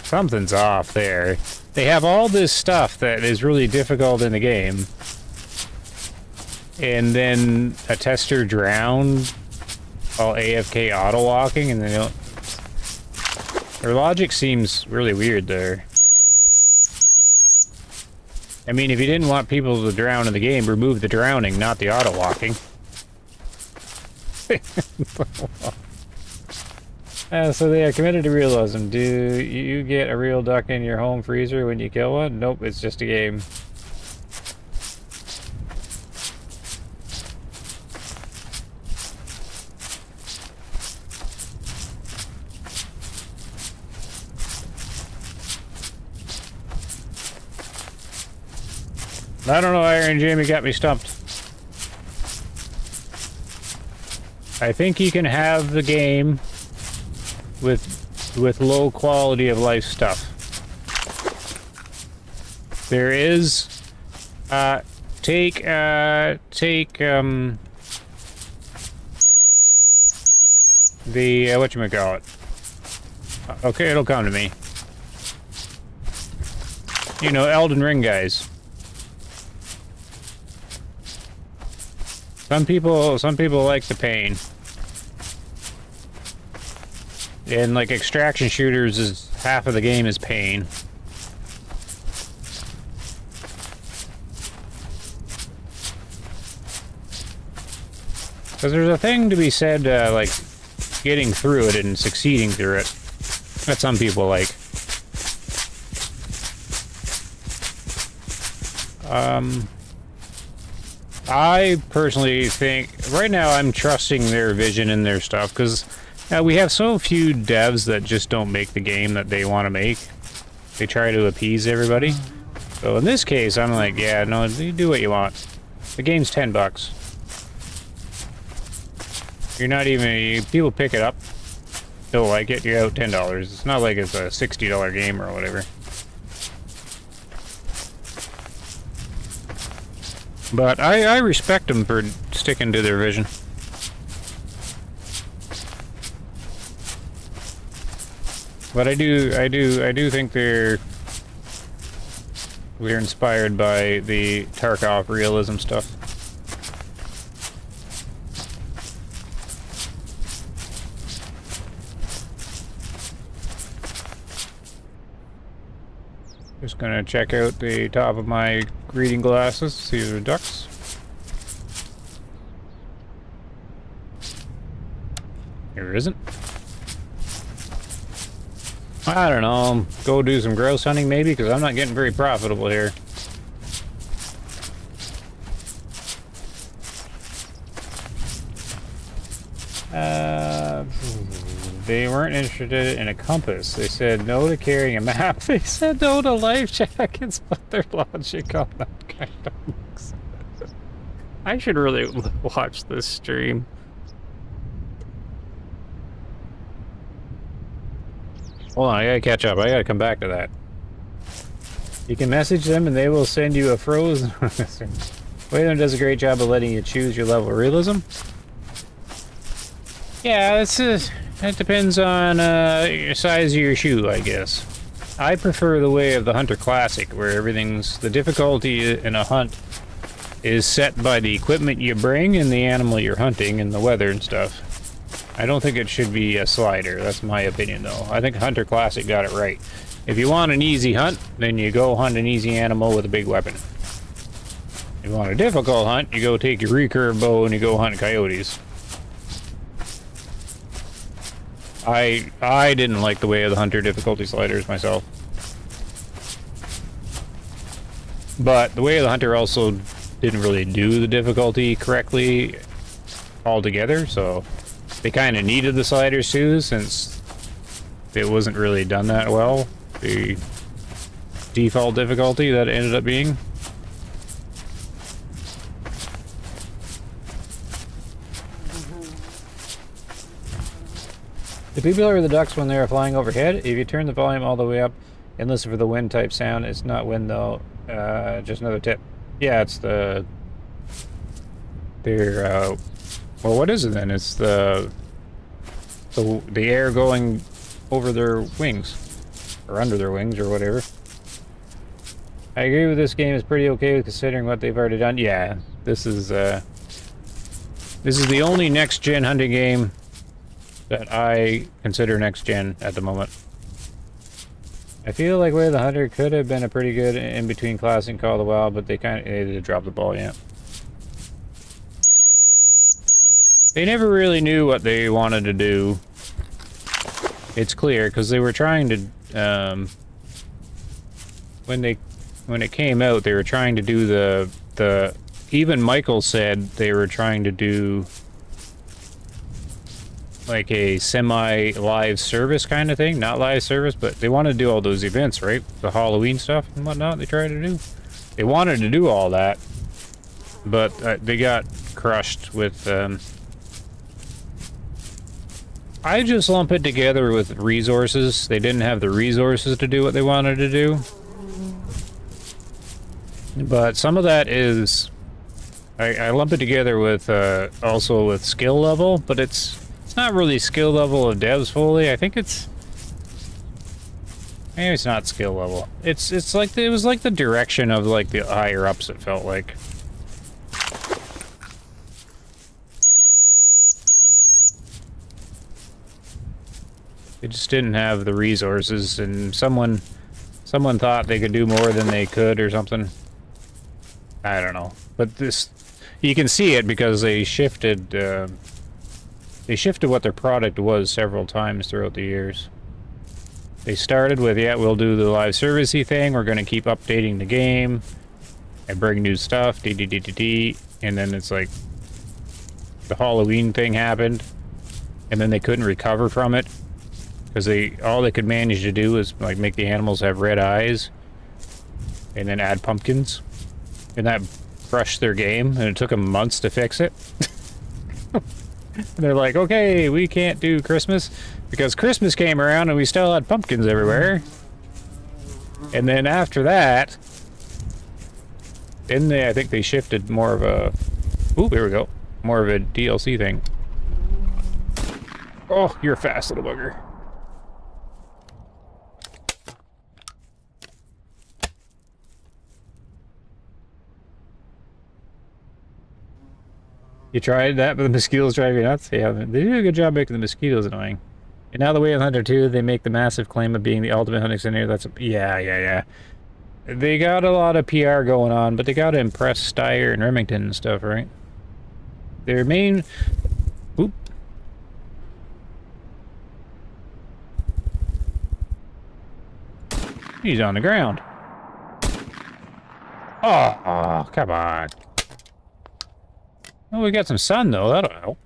Something's off there. They have all this stuff that is really difficult in the game, and then a tester drowned while AFK auto walking, and they don't. Their logic seems really weird there. I mean, if you didn't want people to drown in the game, remove the drowning, not the auto walking. So they are committed to realism. Do you get a real duck in your home freezer when you kill one? Nope, it's just a game. I don't know, Iron Jamie got me stumped. I think you can have the game with low quality of life stuff. There is take the whatchamacallit. Okay, it'll come to me. You know, Elden Ring guys. Some people like the pain. And like extraction shooters is half of the game is pain. Because there's a thing to be said, like getting through it and succeeding through it. That some people like. I personally think right now I'm trusting their vision and their stuff because we have so few devs that just don't make the game that they want to make. They try to appease everybody. So in this case, I'm like, yeah, no, you do what you want. The game's $10. You're not even, people pick it up, don't like it, you're out $10. It's not like it's a $60 game or whatever. But I respect them for sticking to their vision. But I do think we're inspired by the Tarkov realism stuff. Just gonna check out the top of my reading glasses, see if there are ducks. There isn't. I don't know, go do some grouse hunting maybe, because I'm not getting very profitable here. They weren't interested in a compass. They said no to carrying a map. They said no to life jackets, but their logic on that kind of makes sense. I should really watch this stream. Hold on, I gotta catch up. I gotta come back to that. You can message them and they will send you a frozen. Wayland does a great job of letting you choose your level of realism. Yeah, it depends on your size of your shoe, I guess. I prefer the way of the Hunter Classic, where the difficulty in a hunt is set by the equipment you bring and the animal you're hunting and the weather and stuff. I don't think it should be a slider. That's my opinion, though. I think Hunter Classic got it right. If you want an easy hunt, then you go hunt an easy animal with a big weapon. If you want a difficult hunt, you go take your recurve bow and you go hunt coyotes. I didn't like the way of the Hunter difficulty sliders myself. But the way of the Hunter also didn't really do the difficulty correctly altogether, so they kind of needed the sliders too, since it wasn't really done that well. The default difficulty that it ended up being. Do people hear the ducks when they are flying overhead? If you turn the volume all the way up and listen for the wind type sound, it's not wind though. Just another tip. Yeah, it's the... Well, what is it then? It's the air going over their wings. Or under their wings, or whatever. I agree with this game is pretty okay considering what they've already done. Yeah, this is the only next-gen hunting game that I consider next-gen at the moment. I feel like Way of the Hunter could have been a pretty good in-between classic and Call of the Wild, but they did drop the ball, yeah. They never really knew what they wanted to do. It's clear, because they were trying to, when it came out, they were trying to do the even Michael said they were trying to do like a semi-live service kind of thing. Not live service, but they wanted to do all those events, right? The Halloween stuff and whatnot they tried to do. They wanted to do all that, but they got crushed with... I just lump it together with resources. They didn't have the resources to do what they wanted to do. But some of that is... I lump it together with also with skill level, but it's not really skill level of devs fully. I think it's... Maybe it's not skill level. It's like it was like the direction of like the higher ups, it felt like. They just didn't have the resources, and someone thought they could do more than they could or something. I don't know. But this, you can see it because they shifted what their product was several times throughout the years. They started with, yeah, we'll do the live servicey thing, we're going to keep updating the game and bring new stuff, and then it's like the Halloween thing happened, and then they couldn't recover from it because all they could manage to do was like make the animals have red eyes and then add pumpkins, and that crushed their game, and it took them months to fix it. And they're like, okay, we can't do Christmas because Christmas came around and we still had pumpkins everywhere. And then after that, then I think they shifted more of a, ooh, here we go, more of a DLC thing. Oh, you're a fast little bugger. You tried that, but the mosquitoes drive you nuts? Yeah, they do a good job making the mosquitoes annoying. And now the Way of the Hunter 2, they make the massive claim of being the ultimate hunting scenario. That's yeah. They got a lot of PR going on, but they got to impress Steyer and Remington and stuff, right? Their main... Oop. He's on the ground. Oh, come on. Oh, we got some sun, though. That'll help.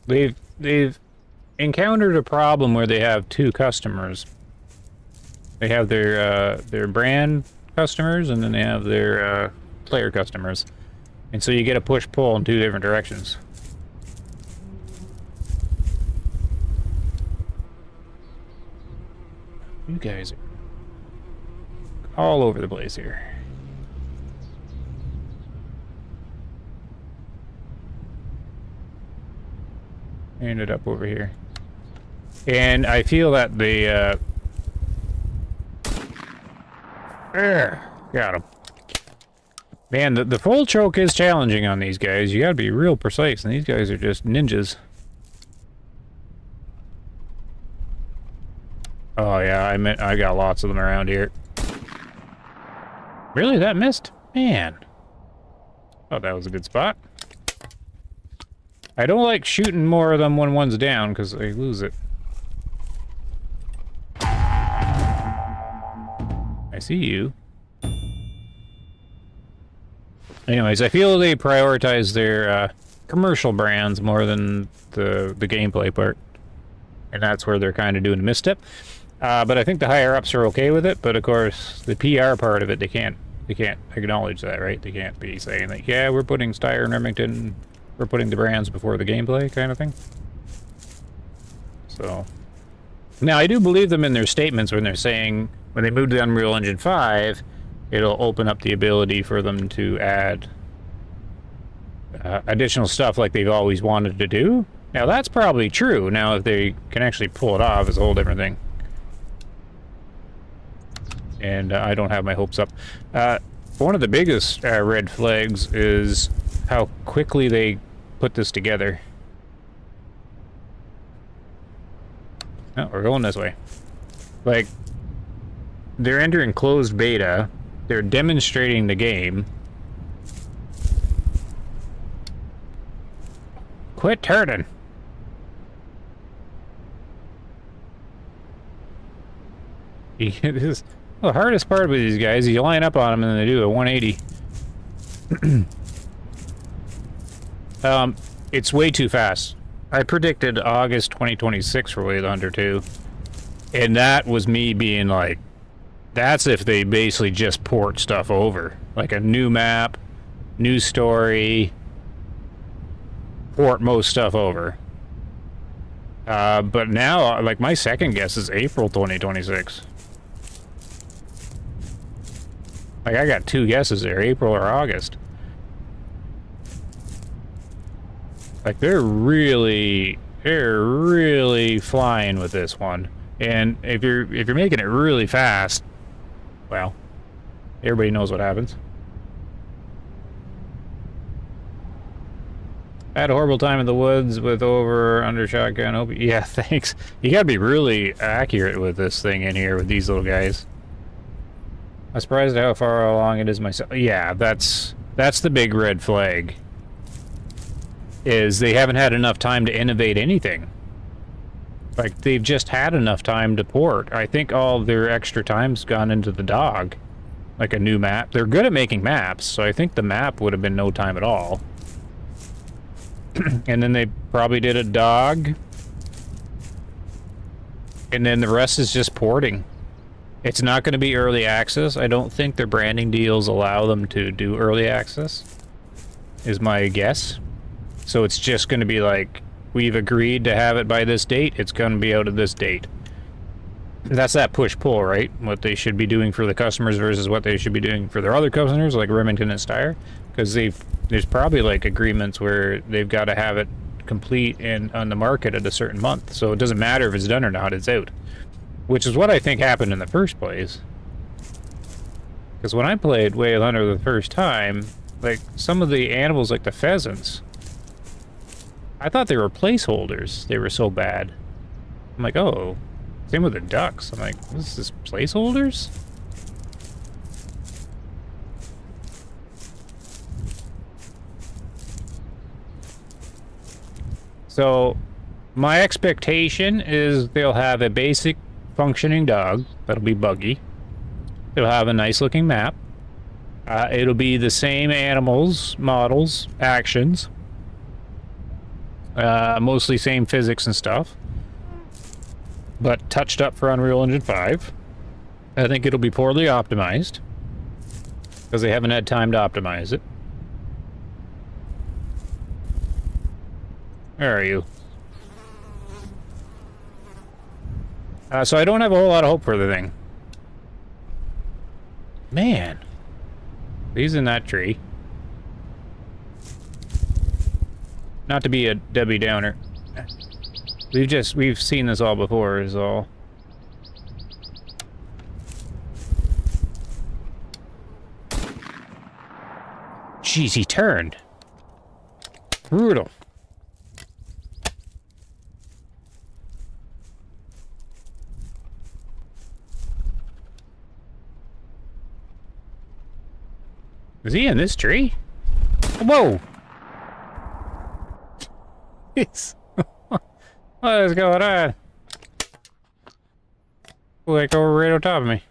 They've encountered a problem where they have two customers. They have their brand customers, and then they have their player customers. And so you get a push-pull in two different directions. You guys are all over the place here. Ended up over here, and I feel that the got him. Man, the full choke is challenging on these guys. You gotta be real precise, and these guys are just ninjas. Oh yeah, I got lots of them around here. Really, that missed? Man. Oh, that was a good spot. I don't like shooting more of them when one's down, because they lose it. I see you. Anyways, I feel they prioritize commercial brands more than the gameplay part. And that's where they're kind of doing a misstep. But I think the higher ups are okay with it. But of course, the PR part of it, they can't acknowledge that, right? They can't be saying that, yeah, we're putting Steyr and Remington, we're putting the brands before the gameplay kind of thing. So now I do believe them in their statements when they're saying when they move to Unreal Engine 5, it'll open up the ability for them to add additional stuff like they've always wanted to do. Now that's probably true. Now if they can actually pull it off, is a whole different thing. And I don't have my hopes up. One of the biggest red flags is how quickly they put this together. Oh, we're going this way. Like, they're entering closed beta. They're demonstrating the game. Quit turning. This is the hardest part with these guys. You line up on them and then they do a 180. It's way too fast. I predicted August 2026 for Way of the Hunter 2. And that was me being like, that's if they basically just port stuff over. Like a new map, new story, port most stuff over. But now, like, my second guess is April 2026. Like, I got two guesses there, April or August. Like, they're really flying with this one. And if you're making it really fast, well, everybody knows what happens. I had a horrible time in the woods with over under shotgun. Yeah, thanks. You gotta be really accurate with this thing in here with these little guys. I'm surprised at how far along it is myself. Yeah, that's the big red flag. Is they haven't had enough time to innovate anything. Like, they've just had enough time to port. I think all their extra time's gone into the dog. Like a new map. They're good at making maps, so I think the map would have been no time at all. And then they probably did a dog. And then the rest is just porting. It's not going to be early access. I don't think their branding deals allow them to do early access, is my guess. So it's just going to be like, we've agreed to have it by this date, it's going to be out of this date. That's that push-pull, right? What they should be doing for the customers versus what they should be doing for their other customers, like Remington and Steyr. Because there's probably like agreements where they've got to have it complete and on the market at a certain month. So it doesn't matter if it's done or not, it's out. Which is what I think happened in the first place. Because when I played Way of the Hunter the first time, like, some of the animals, like the pheasants, I thought they were placeholders. They were so bad. I'm like, oh. Same with the ducks. I'm like, this is placeholders? So, my expectation is they'll have a basic functioning dog. That'll be buggy. It'll have a nice looking map. It'll be the same animals, models, actions. Mostly same physics and stuff, but touched up for Unreal Engine 5. I think it'll be poorly optimized because they haven't had time to optimize it. Where are you? So I don't have a whole lot of hope for the thing. Man, he's in that tree. Not to be a Debbie Downer. We've seen this all before, is all. Jeez, he turned. Brutal. Is he in this tree? Whoa! What is going on? Like over right on top of me.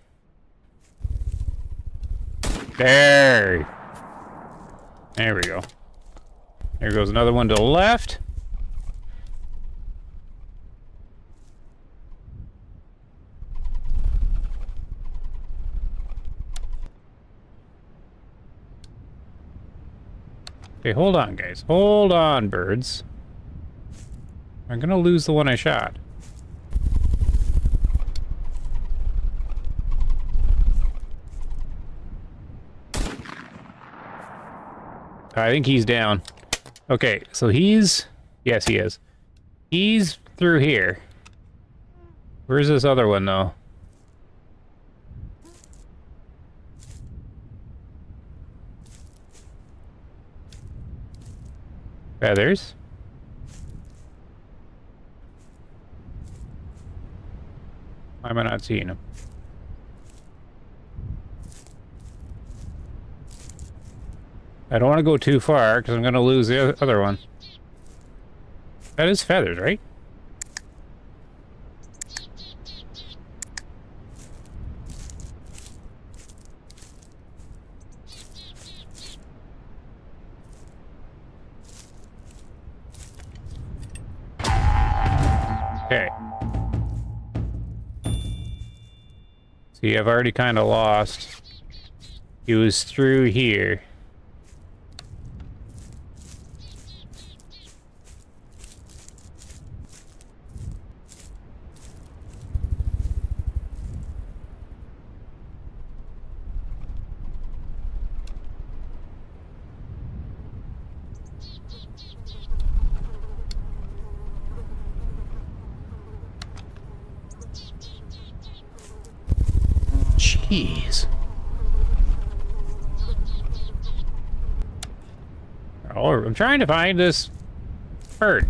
There we go. There goes another one to the left. Okay, hold on, guys. Hold on, birds. I'm gonna lose the one I shot. I think he's down. Okay, so he's... Yes, he is. He's through here. Where's this other one, though? Feathers. Why am I not seeing him? I don't want to go too far because I'm going to lose the other one. That is feathers, right? Okay. See, I've already kind of lost. He was through here. Jeez. Oh, I'm trying to find this bird.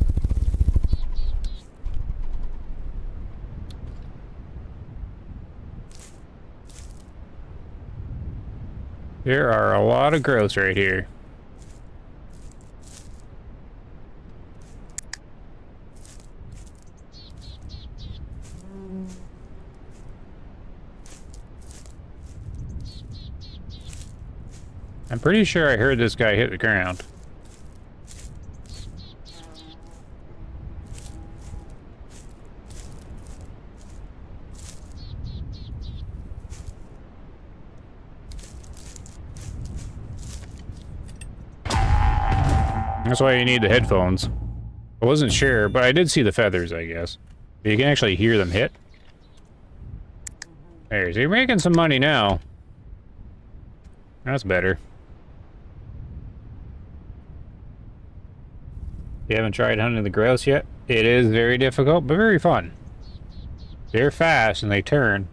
There are a lot of growths right here. I'm pretty sure I heard this guy hit the ground. That's why you need the headphones. I wasn't sure, but I did see the feathers, I guess. You can actually hear them hit. There, so you're making some money now. That's better. You haven't tried hunting the grouse yet? It is very difficult, but very fun. They're fast and they turn.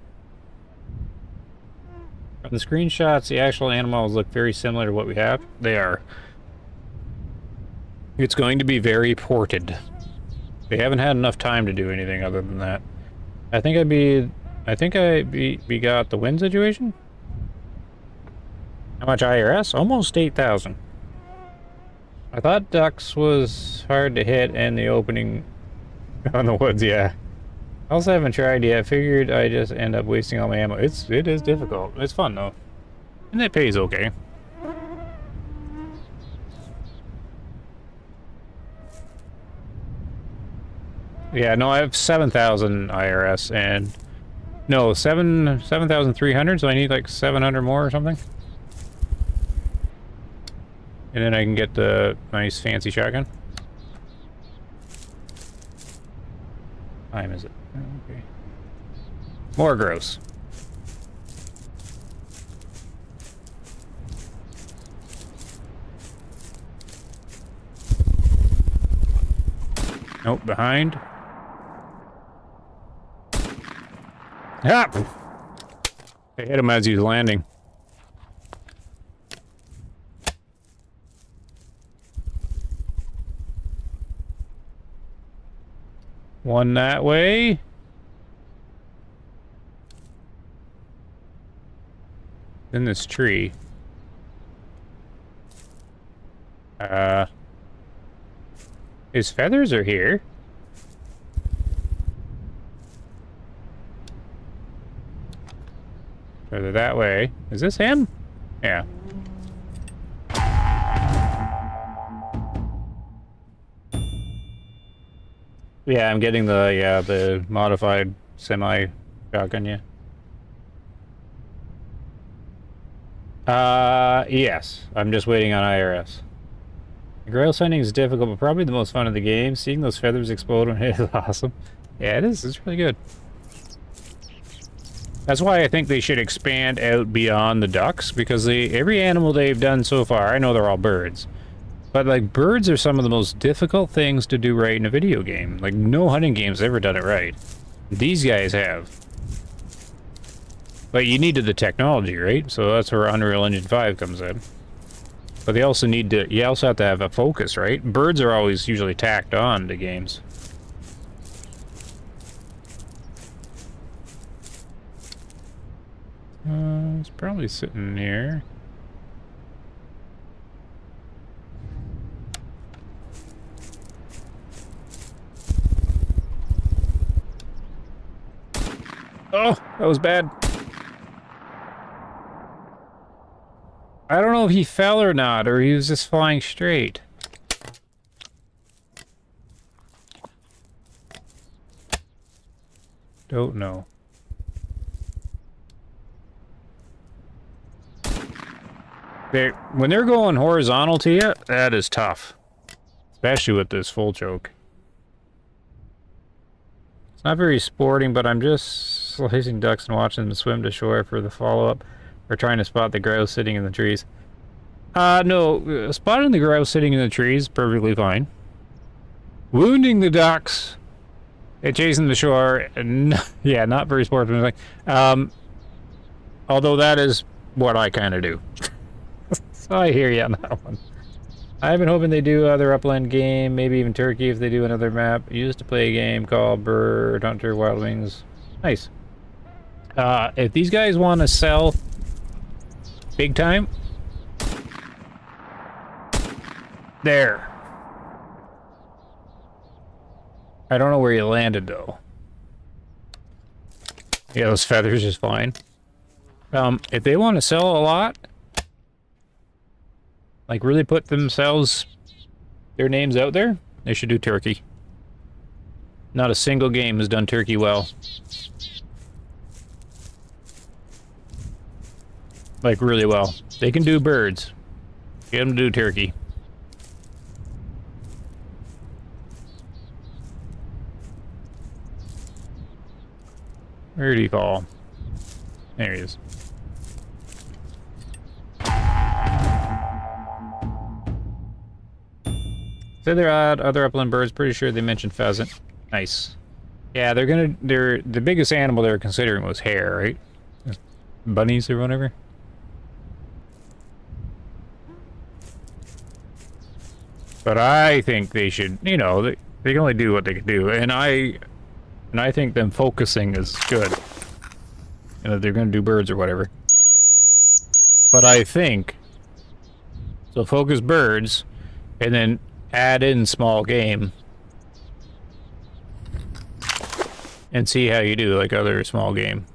From the screenshots, the actual animals look very similar to what we have. They are. It's going to be very ported. They haven't had enough time to do anything other than that. I think I got the win situation. How much IRS? Almost 8,000. I thought ducks was hard to hit and the opening on the woods, yeah. I also haven't tried yet. I figured I just end up wasting all my ammo. It is difficult. It's fun though. And it pays okay. Yeah, no, I have 7,000 IRS and no, 7,300, so I need like 700 more or something. And then I can get the nice fancy shotgun. Time is it? Okay. More gross. Nope, behind. Ah! I hit him as he was landing. One that way. In this tree. His feathers are here. Further that way. Is this him? Yeah. Yeah, I'm getting the modified semi shotgun, yeah. Yes. I'm just waiting on IRS. Grail sending is difficult, but probably the most fun of the game. Seeing those feathers explode when hit is awesome. Yeah, it is. It's really good. That's why I think they should expand out beyond the ducks, because every animal they've done so far, I know they're all birds, but like birds are some of the most difficult things to do right in a video game. Like no hunting game's ever done it right. These guys have. But you needed the technology, right? So that's where Unreal Engine 5 comes in. But they also need to, you also have to have a focus, right? Birds are always usually tacked on to games. It's probably sitting here. Oh, that was bad. I don't know if he fell or not, or he was just flying straight. Don't know. When they're going horizontal to you, that is tough. Especially with this full choke. It's not very sporting, but I'm just slicing ducks and watching them swim to shore for the follow-up. Or trying to spot the grouse sitting in the trees. No, spotting the grouse sitting in the trees, perfectly fine. Wounding the ducks and chasing the shore, yeah, not very sportsmanlike. Although that is what I kind of do. So I hear you on that one. I've been hoping they do other upland game, maybe even Turkey if they do another map. Used to play a game called Bird Hunter Wild Wings. Nice. If these guys want to sell big time, there. I don't know where you landed though. Yeah, those feathers is fine. If they want to sell a lot, like really put their names out there, they should do Turkey. Not a single game has done Turkey well. Like really well. They can do birds. Get them to do Turkey. Where did he fall? There he is. So they're other upland birds. Pretty sure they mentioned pheasant. Nice. Yeah, they're the biggest animal they were considering was hare, right? Bunnies or whatever. But I think they should, you know, they can only do what they can do, and I think them focusing is good. You know, they're going to do birds or whatever. But I think so. Focus birds, and then add in small game, and see how you do like other small game.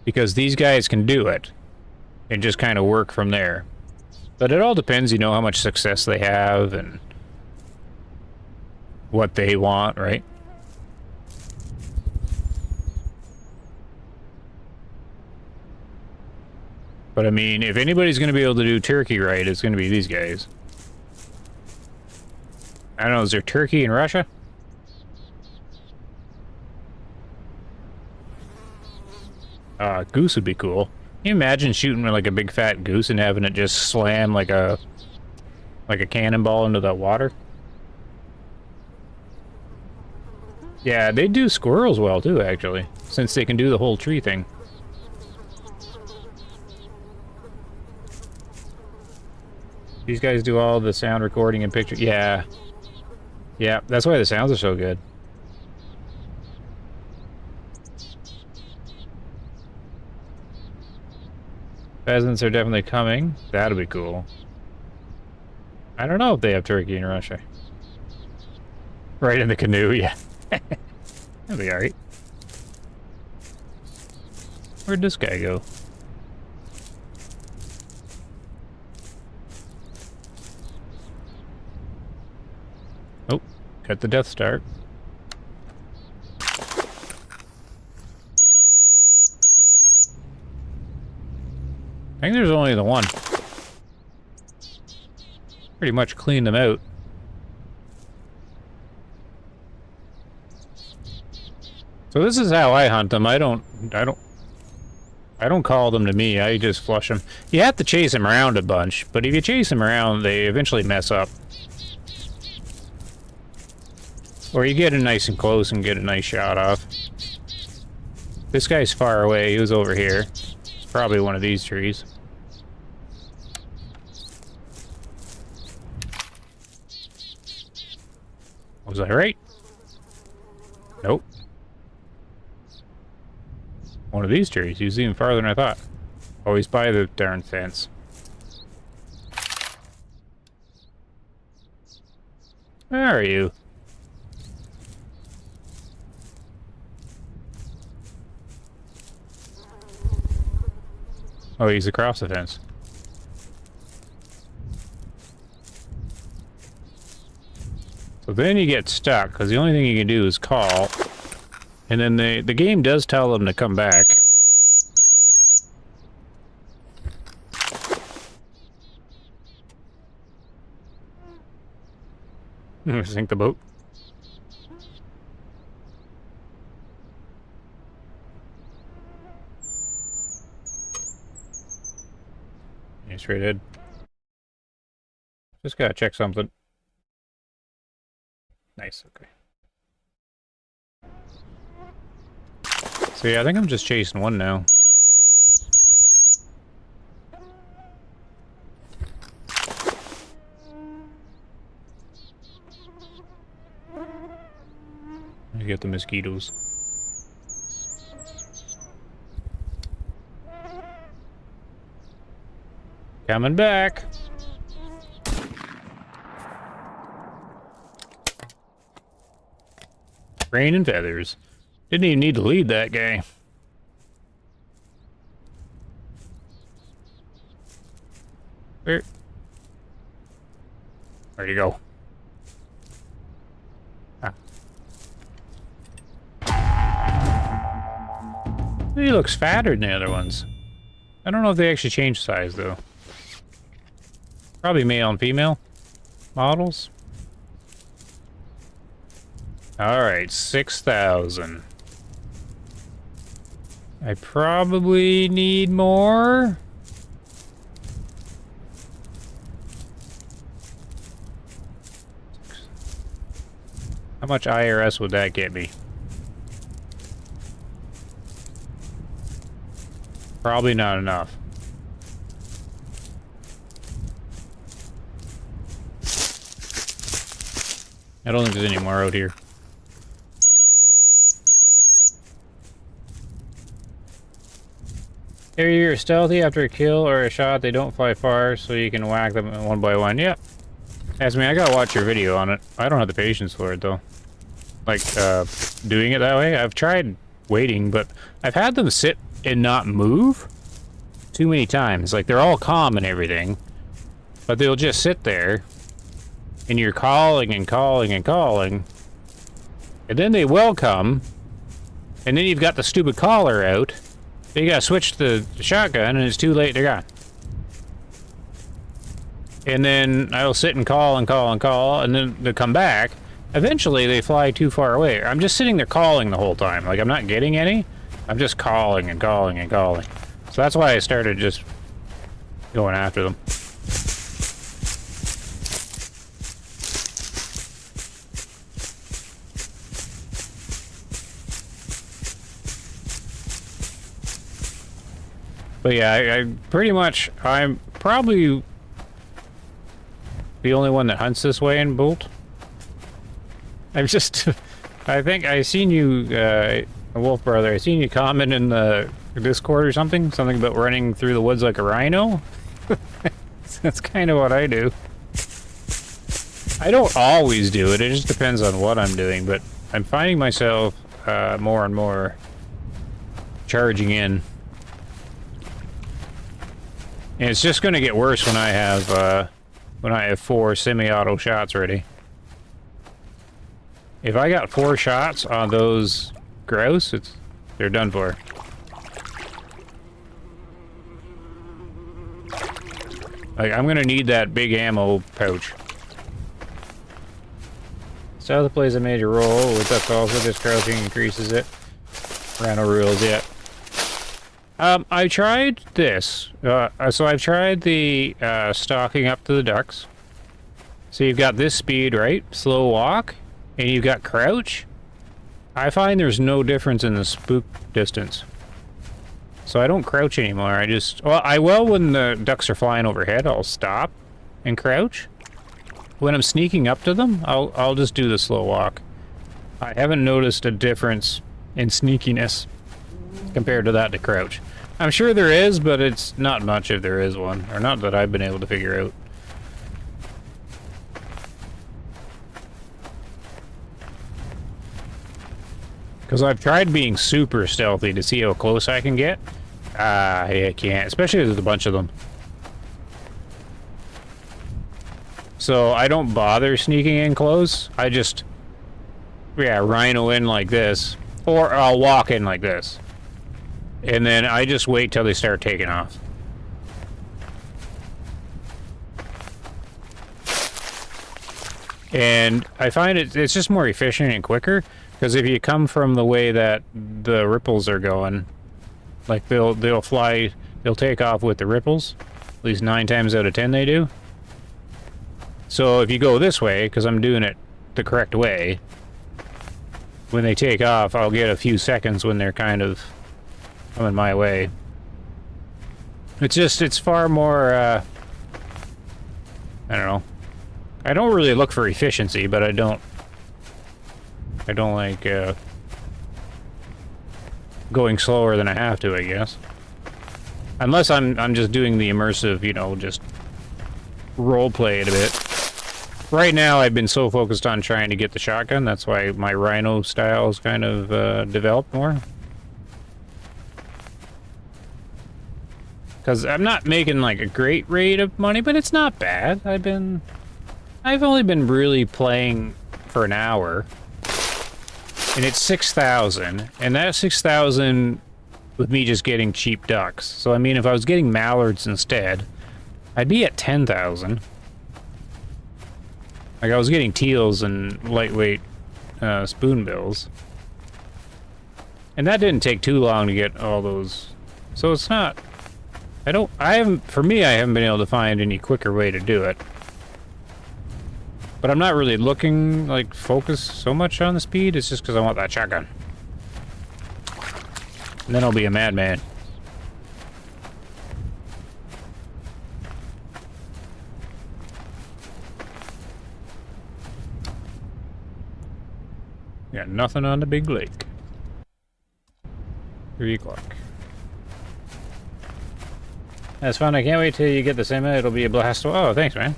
Because these guys can do it, and just kind of work from there. But it all depends, you know, how much success they have and what they want, right? But I mean, if anybody's going to be able to do Turkey right, it's going to be these guys. I don't know, is there Turkey in Russia? Goose would be cool. Can you imagine shooting like a big fat goose and having it just slam like a cannonball into that water? Yeah, they do squirrels well too, actually, since they can do the whole tree thing. These guys do all the sound recording and picture. Yeah. Yeah, that's why the sounds are so good. Pheasants are definitely coming. That'll be cool. I don't know if they have turkey in Russia. Right in the canoe, yeah. That'll be alright. Where'd this guy go? Oh, got the Death Star. think there's only the one. Pretty much cleaned them out. So this is how I hunt them. I don't call them to me. I just flush them. You have to chase them around a bunch, but if you chase them around, they eventually mess up. Or you get it nice and close and get a nice shot off. This guy's far away. He was over here. Probably one of these trees. Was I right? Nope. One of these trees. He was even farther than I thought. Oh, he's by the darn fence. Where are you? Oh, he's across the fence. So then you get stuck, because the only thing you can do is call. And then the game does tell them to come back. Sink the boat. Yeah, straight ahead. Just gotta check something. Nice, okay. So yeah, I think I'm just chasing one now. I get the mosquitoes. Coming back. Rain and feathers. Didn't even need to lead that guy. Where'd he go? Ah. He looks fatter than the other ones. I don't know if they actually changed size though. Probably male and female models. Alright, 6,000. I probably need more. How much IRS would that get me? Probably not enough. I don't think there's any more out here. If you're stealthy after a kill or a shot, they don't fly far, so you can whack them one by one. Yep. Ask me, I gotta watch your video on it. I don't have the patience for it, though. Like, doing it that way. I've tried waiting, but I've had them sit and not move too many times. Like, they're all calm and everything, but they'll just sit there, and you're calling and calling and calling, and then they will come, and then you've got the stupid caller out. You gotta switch the shotgun, and it's too late, they're gone. And then I'll sit and call and call and call, and then they come back. Eventually, they fly too far away. I'm just sitting there calling the whole time. Like, I'm not getting any. I'm just calling and calling and calling. So that's why I started just going after them. But yeah, I'm probably the only one that hunts this way in BULT. I think I seen you, Wolf Brother, I seen you comment in the Discord or something about running through the woods like a rhino. That's kind of what I do. I don't always do it, it just depends on what I'm doing, but I'm finding myself more and more charging in. And it's just going to get worse when I have 4 semi-auto shots ready. If I got 4 shots on those grouse, they're done for. Like, I'm gonna need that big ammo pouch. South plays a major role with duck calls, with this crouching increases it. Rhino rules, yeah. I tried this. So I've tried the stalking up to the ducks. So you've got this speed, right? Slow walk, and you've got crouch. I find there's no difference in the spook distance. So I don't crouch anymore. I just, well, I will when the ducks are flying overhead. I'll stop and crouch. When I'm sneaking up to them, I'll just do the slow walk. I haven't noticed a difference in sneakiness compared to that to crouch. I'm sure there is, but it's not much if there is one, or not that I've been able to figure out. Because I've tried being super stealthy to see how close I can get. I can't, especially with a bunch of them. So I don't bother sneaking in close. I just, yeah, rhino in like this. Or I'll walk in like this. And then I just wait till they start taking off. And I find it's just more efficient and quicker. Because if you come from the way that the ripples are going, like they'll take off with the ripples. At least 9 times out of 10 they do. So if you go this way, because I'm doing it the correct way, when they take off, I'll get a few seconds when they're kind of coming my way. It's far more, I don't know. I don't really look for efficiency, but I don't like, going slower than I have to, I guess. Unless I'm just doing the immersive, you know, just roleplay it a bit. Right now, I've been so focused on trying to get the shotgun, that's why my rhino style is kind of developed more. Because I'm not making like a great rate of money, but it's not bad. I've only been really playing for an hour, and it's 6,000, and that's 6,000 with me just getting cheap ducks. So I mean, if I was getting mallards instead, I'd be at 10,000. Like, I was getting teals and lightweight spoonbills. And that didn't take too long to get all those. So it's not... for me, I haven't been able to find any quicker way to do it. But I'm not really looking, like, focused so much on the speed. It's just because I want that shotgun. And then I'll be a madman. Got nothing on the big lake. 3 o'clock. That's fun. I can't wait till you get the semi. It'll be a blast. Oh, thanks, man.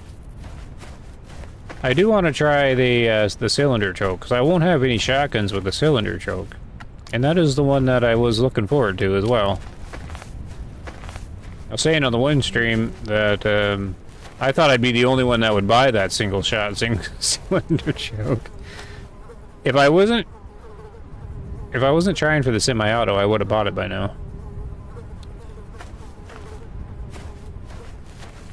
I do want to try the cylinder choke, because I won't have any shotguns with the cylinder choke. And that is the one that I was looking forward to as well. I was saying on the one stream that I thought I'd be the only one that would buy that single shot cylinder choke. If I wasn't trying for the semi-auto, I would have bought it by now.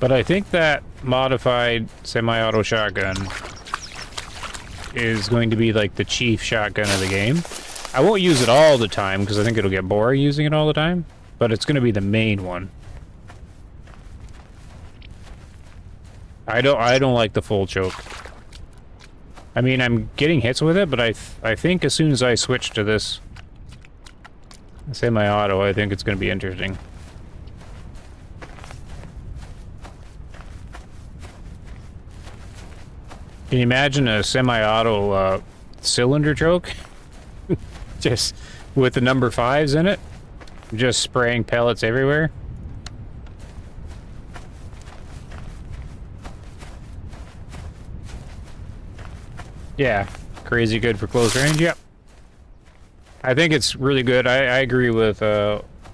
But I think that modified semi-auto shotgun is going to be like the chief shotgun of the game. I won't use it all the time because I think it'll get boring using it all the time, but it's going to be the main one. I don't like the full choke. I mean, I'm getting hits with it, but I think as soon as I switch to this semi-auto, I think it's going to be interesting. Can you imagine a semi-auto cylinder choke? Just with the number 5s in it? Just spraying pellets everywhere? Yeah, crazy good for close range, yep. I think it's really good. I agree with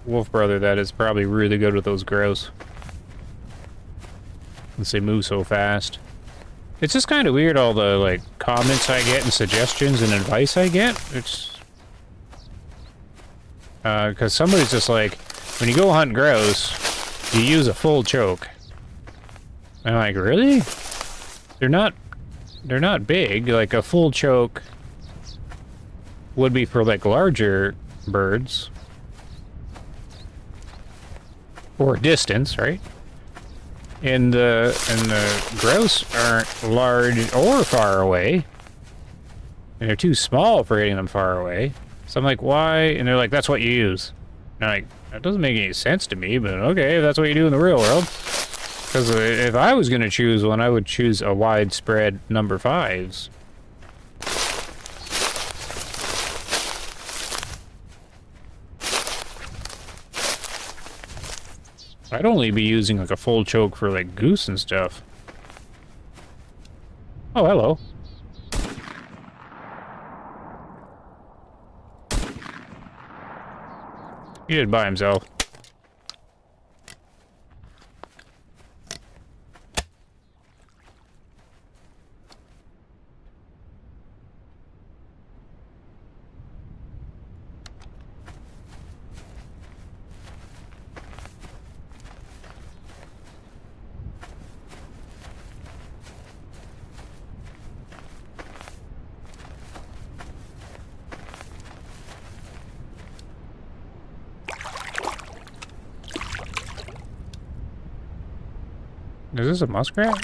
Wolf Brother that it's probably really good with those grouse. Since they move so fast. It's just kind of weird, all the like comments I get and suggestions and advice I get. It's because somebody's just like, when you go hunt grouse, you use a full choke. I'm like, really? They're not big. Like a full choke would be for like larger birds. Or distance, right? And the grouse aren't large or far away. And they're too small for hitting them far away. So I'm like, why? And they're like, that's what you use. And I'm like, that doesn't make any sense to me, but okay, if that's what you do in the real world. Because if I was going to choose one, I would choose a widespread number 5s. I'd only be using like a full choke for like goose and stuff. Oh, hello. He did by himself. Is this a muskrat?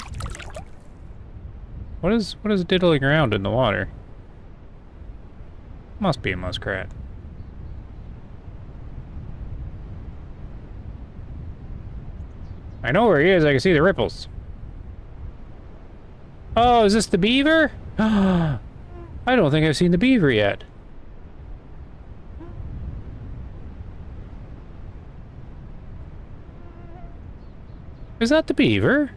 What is diddling around in the water? Must be a muskrat. I know where he is, I can see the ripples. Oh, is this the beaver? I don't think I've seen the beaver yet. Is that the beaver?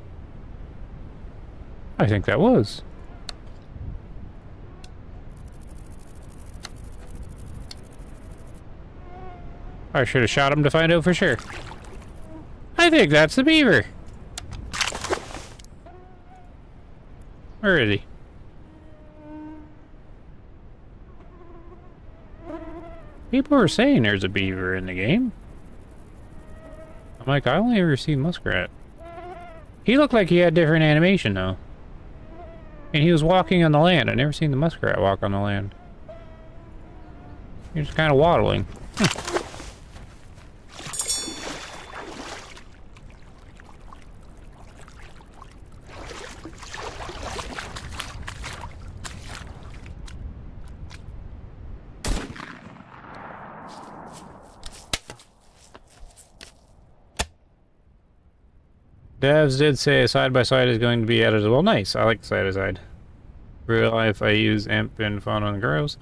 I think that was. I should have shot him to find out for sure. I think that's the beaver. Where is he? People are saying there's a beaver in the game. I'm like, I only ever seen muskrat. He looked like he had different animation, though. And he was walking on the land. I never seen the muskrat walk on the land. He was kind of waddling. Devs did say a side-by-side is going to be added as well. Nice. I like side-by-side. Real life, I use imp and fawn on grouse.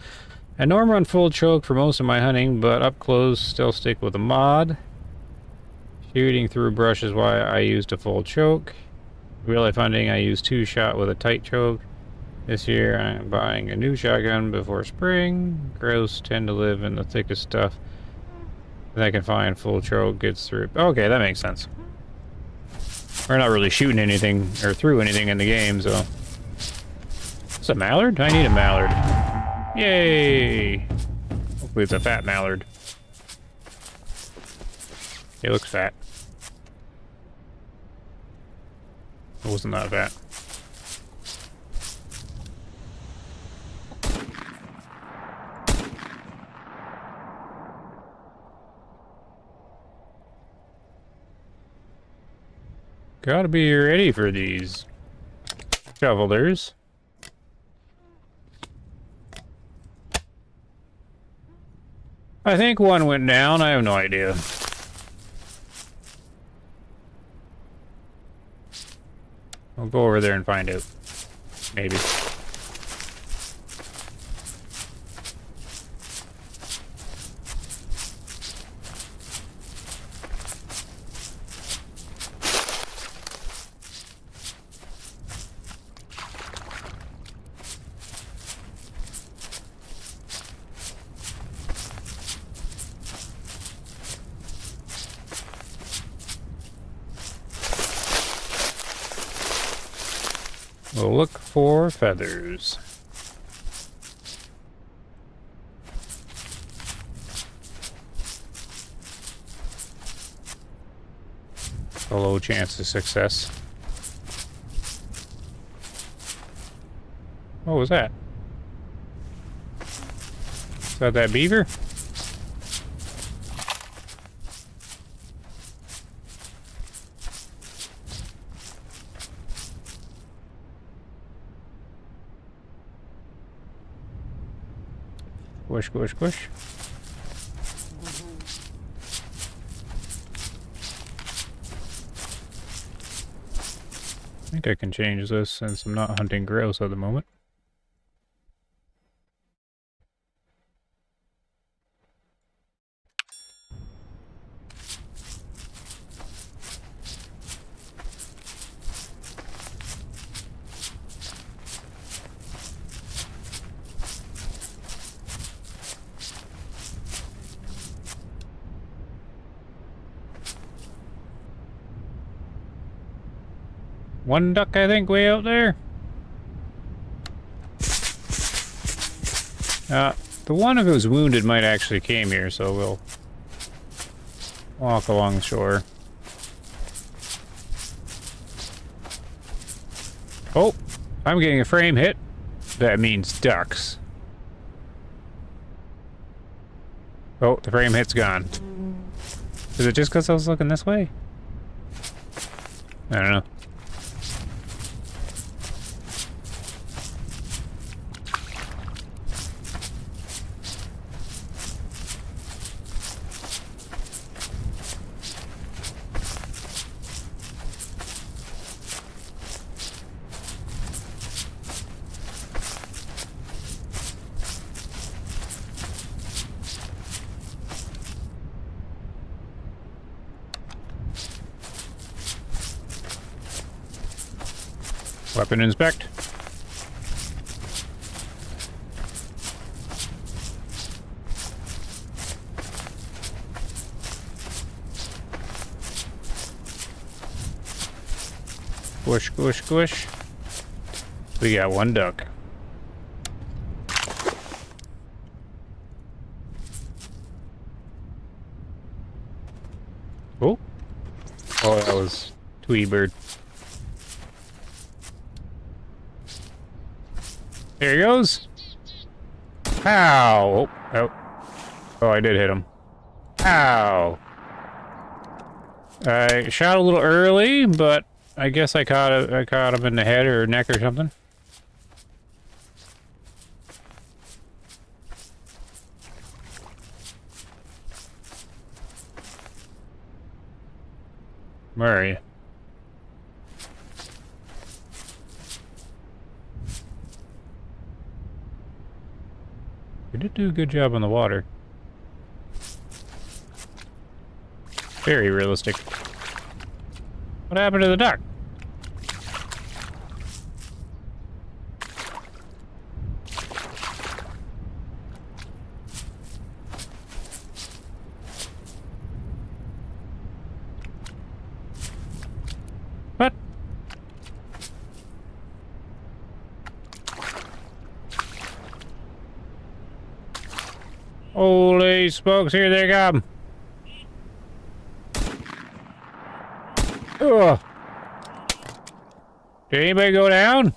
I normally run full choke for most of my hunting, but up close, still stick with a mod. Shooting through brush is why I used a full choke. Real life hunting, I use 2-shot with a tight choke. This year, I'm buying a new shotgun before spring. Grouse tend to live in the thickest stuff that I can find. Full choke gets through. Okay, that makes sense. We're not really shooting anything or through anything in the game, so. Is a mallard? I need a mallard. Yay! Hopefully it's a fat mallard. It looks fat. It wasn't that fat. Gotta be ready for these shovelers. I think one went down. I have no idea. I'll go over there and find out. Maybe. We'll look for feathers. A low chance of success. What was that? Is that beaver? Squish, squish, squish. I think I can change this since I'm not hunting grouse at the moment. One duck, I think, way out there. The one of who's wounded might actually came here, so we'll walk along the shore. Oh, I'm getting a frame hit. That means ducks. Oh, the frame hit's gone. Is it just because I was looking this way? I don't know. Weapon inspect. Squish, squish, squish. We got one duck. Oh. Oh, that was Tweety Bird. There he goes. Ow. Oh, oh. Oh, I did hit him. Ow. I shot a little early, but I guess I caught him in the head or neck or something. Where are you? We did do a good job on the water. Very realistic. What happened to the duck? What? Holy smokes, here they come. Ugh. Did anybody go down?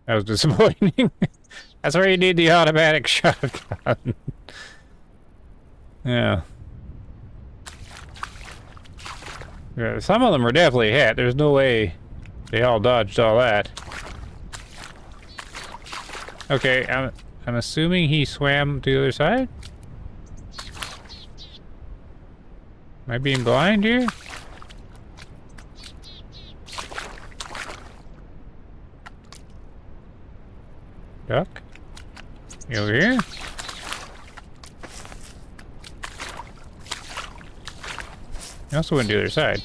That was disappointing. That's where you need the automatic shotgun. Yeah. Yeah. Some of them were definitely hit. There's no way they all dodged all that. Okay, I'm assuming he swam to the other side? Am I being blind here? Duck? You over here? He also went to the other side.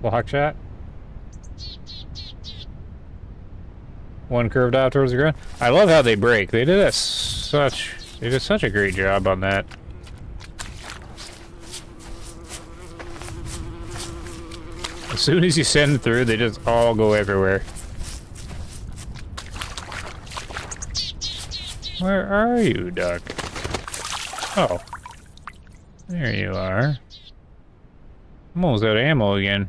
Block shot. One curved out towards the ground. I love how they break. They did such a great job on that. As soon as you send through, they just all go everywhere. Where are you, duck? Oh. There you are. I'm almost out of ammo again.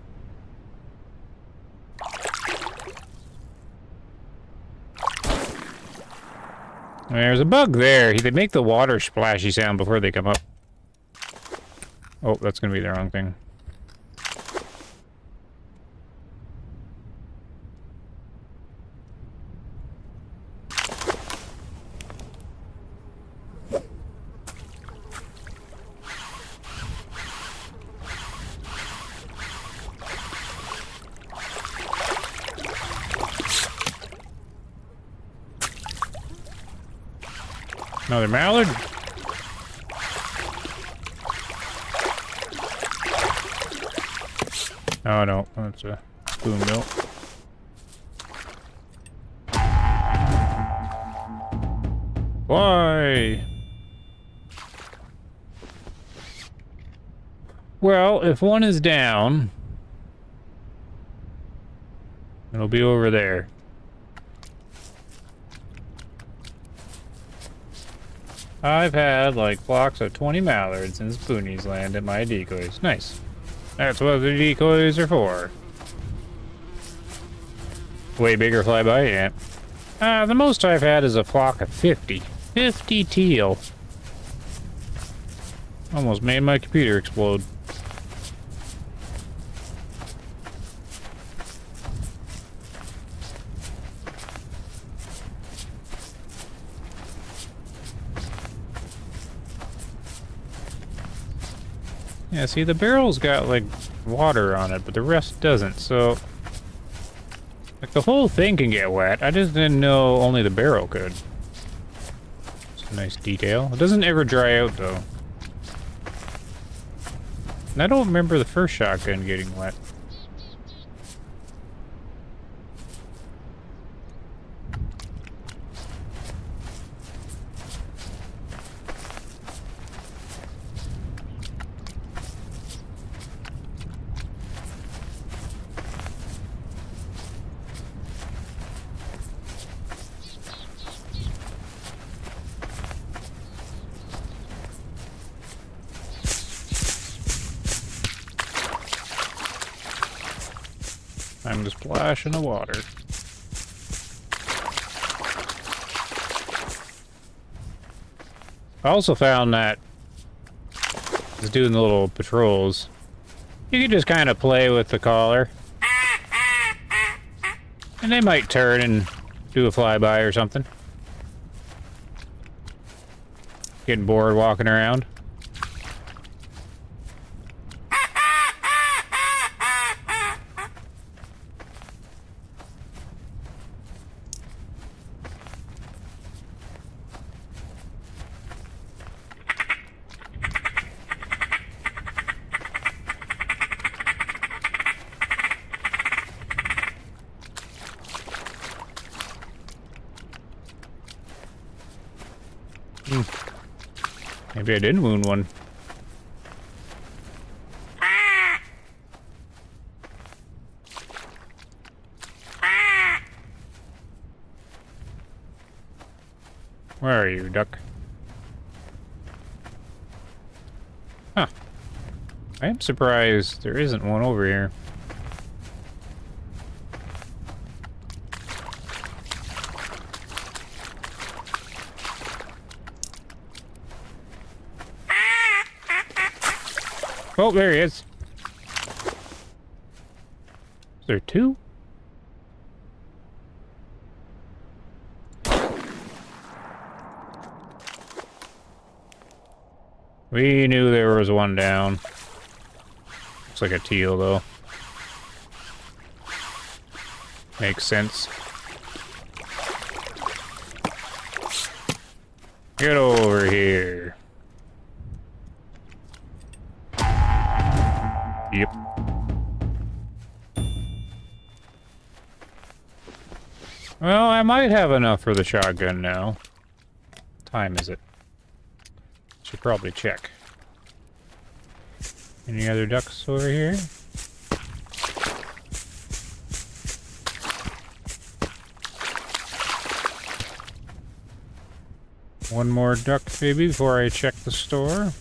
There's a bug there. They make the water splashy sound before they come up. Oh, that's gonna be the wrong thing. Another mallard? Oh no, that's a spoonbill. Why? Well, if one is down, it'll be over there. I've had like flocks of 20 mallards and spoonies land at my decoys. Nice. That's what the decoys are for. Way bigger flyby, yeah. The most I've had is a flock of 50. 50 teal. Almost made my computer explode. Yeah, see, the barrel's got, like, water on it, but the rest doesn't, so... Like, the whole thing can get wet. I just didn't know only the barrel could. It's a nice detail. It doesn't ever dry out, though. And I don't remember the first shotgun getting wet. Time to splash in the water. I also found that just doing the little patrols, you can just kind of play with the collar. And they might turn and do a flyby or something. Getting bored walking around. Maybe I did wound one. Where are you, duck? Huh. I am surprised there isn't one over here. Oh, there he is. Is there two? We knew there was one down. Looks like a teal, though. Makes sense. Get over here. Yep. Well, I might have enough for the shotgun now. What time is it? Should probably check. Any other ducks over here? One more duck, maybe, before I check the store.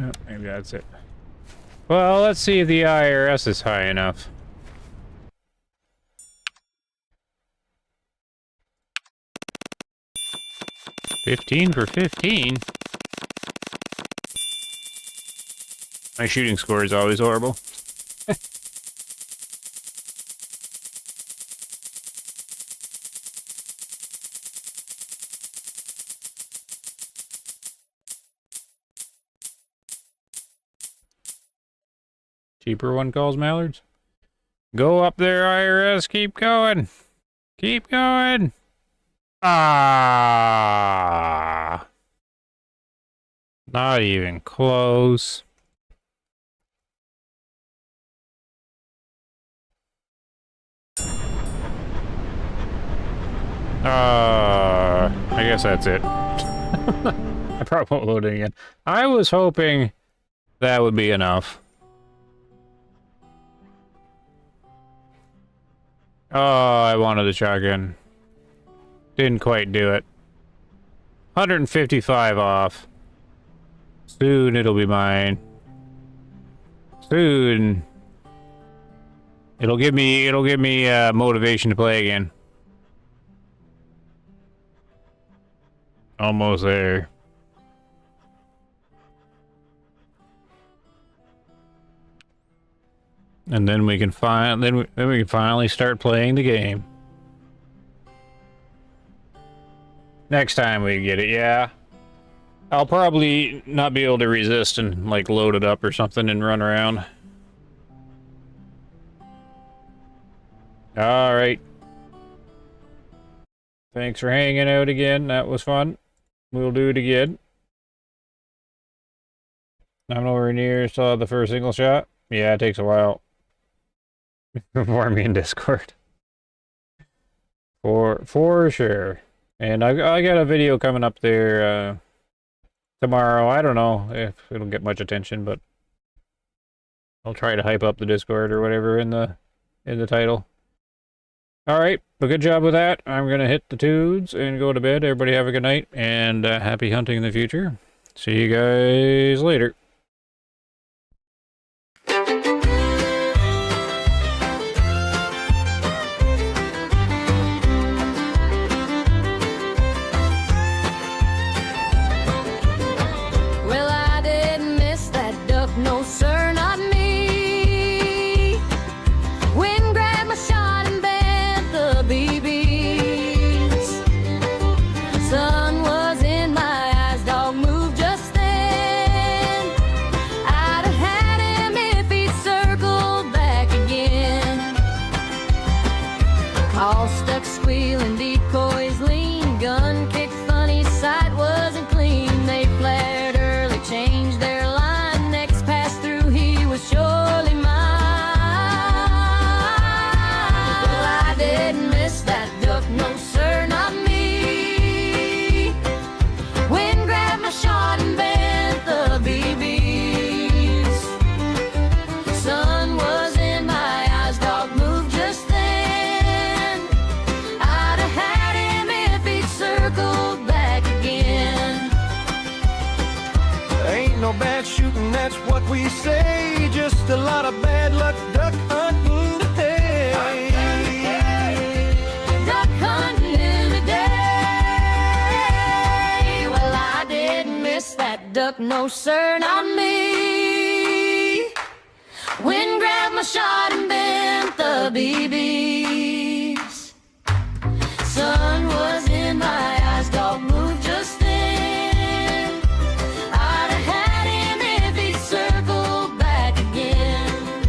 Oh, maybe that's it. Well, let's see if the IRS is high enough. $15 for 15. My shooting score is always horrible. Cheaper one calls mallards. Go up there, IRS. Keep going. Keep going. Ah. Not even close. I guess that's it. I probably won't load it again. I was hoping that would be enough. Oh, I wanted the shotgun. Didn't quite do it. 155 off. Soon it'll be mine. Soon. It'll give me motivation to play again. Almost there. And then we can finally start playing the game. Next time we get it, yeah. I'll probably not be able to resist and like load it up or something and run around. All right. Thanks for hanging out again. That was fun. We'll do it again. I'm nowhere near saw the first single shot. Yeah, it takes a while. Inform me in Discord. For sure. And I got a video coming up there tomorrow. I don't know if it'll get much attention, but I'll try to hype up the Discord or whatever in the title. All right, but good job with that. I'm gonna hit the tudes and go to bed. Everybody have a good night and happy hunting in the future. See you guys later. Well, I didn't miss that duck, no sir, not me. Wind grabbed my shot and bent the BBs. Sun was in my eyes, dog moved just then. I'd have had him if he'd circled back again. All stuck squealing, decoys lean, gun kicked funny, sight wasn't clean. They flared early, changed their line. Next pass through, he was surely mine. Well, I didn't miss that duck, no sir, not me. Wind grabbed my shot and bent the BBs. Sun was in my eyes, dog moved just then. I'd have had him if he'd circled back again. Ain't no bad shooting, that's what we say. Just a lot of bad luck duck hunting today. Duck hunting today. Well, I didn't miss that duck, no sir, not me. Wind grabbed my shot and bent the BBs. Sun was in my eyes, dog moved just then. I'd have had him if he'd circled back again.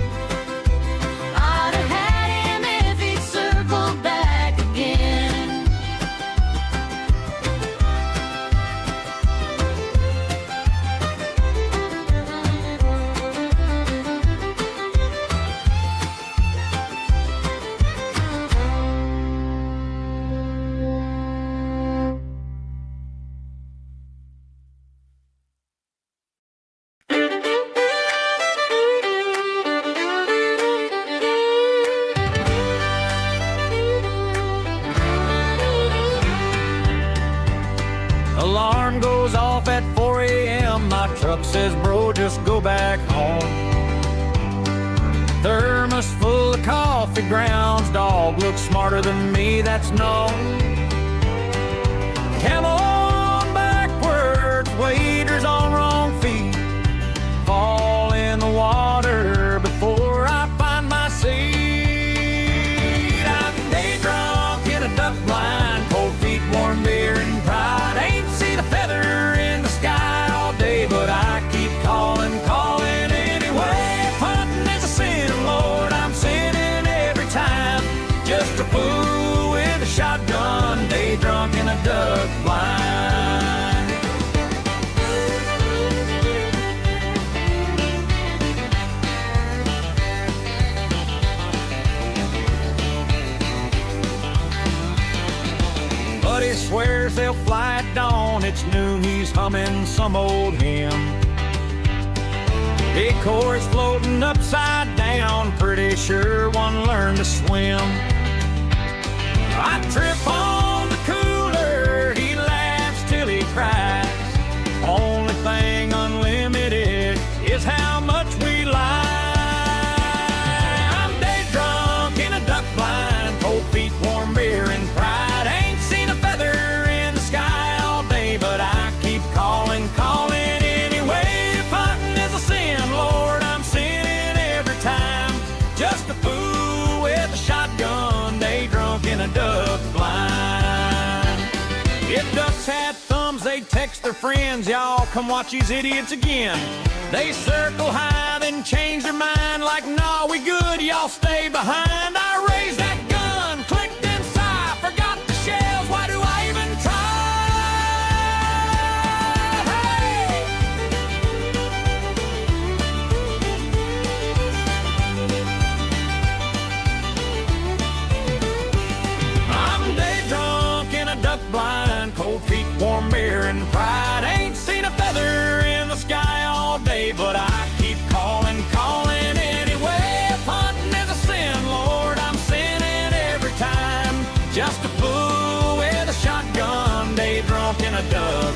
I'd have had him if he'd circled back again. from my truck says, bro, just go back home. Thermos full of coffee grounds, dog looks smarter than me, that's known. Camel on backwards, waders on wrong feet, fall in the water before I find my seat. I'm day drunk in a duck blind, cold feet, warm beer and pride. Ain't seen a feather in the sky all day, but I keep calling, calling anyway. If hunting is a sin, Lord, I'm sinning every time. Just a fool with a shotgun, day drunk in a duck blind. Buddy swears they'll fly at dawn, it's noon, he's humming some old hymn. Decoys floating upside down, pretty sure one learned to swim. I trip on the cooler, he laughs till he cries. Only thing unlimited is how much we lie. I'm day drunk in a duck blind, cold feet, warm beer and pride. Ain't seen a feather in the sky all day, but I keep calling, calling anyway. If hunting is a sin, Lord, I'm sinning every time. Just a fool with a shotgun, day drunk in a duck blind. If ducks had thumbs, they'd text their friends, y'all come watch these idiots again. They circle high, then change their mind like, nah, we good, y'all stay behind. I raised that gun, clicked and sigh, forgot the shells, why do I even try? I'm day drunk in a duck blind, cold feet, warm beer and pride. Ain't seen a feather in the sky all day, but I keep calling, calling anyway. If hunting is a sin, Lord, I'm sinning every time. Just a fool with a shotgun, day drunk in a duck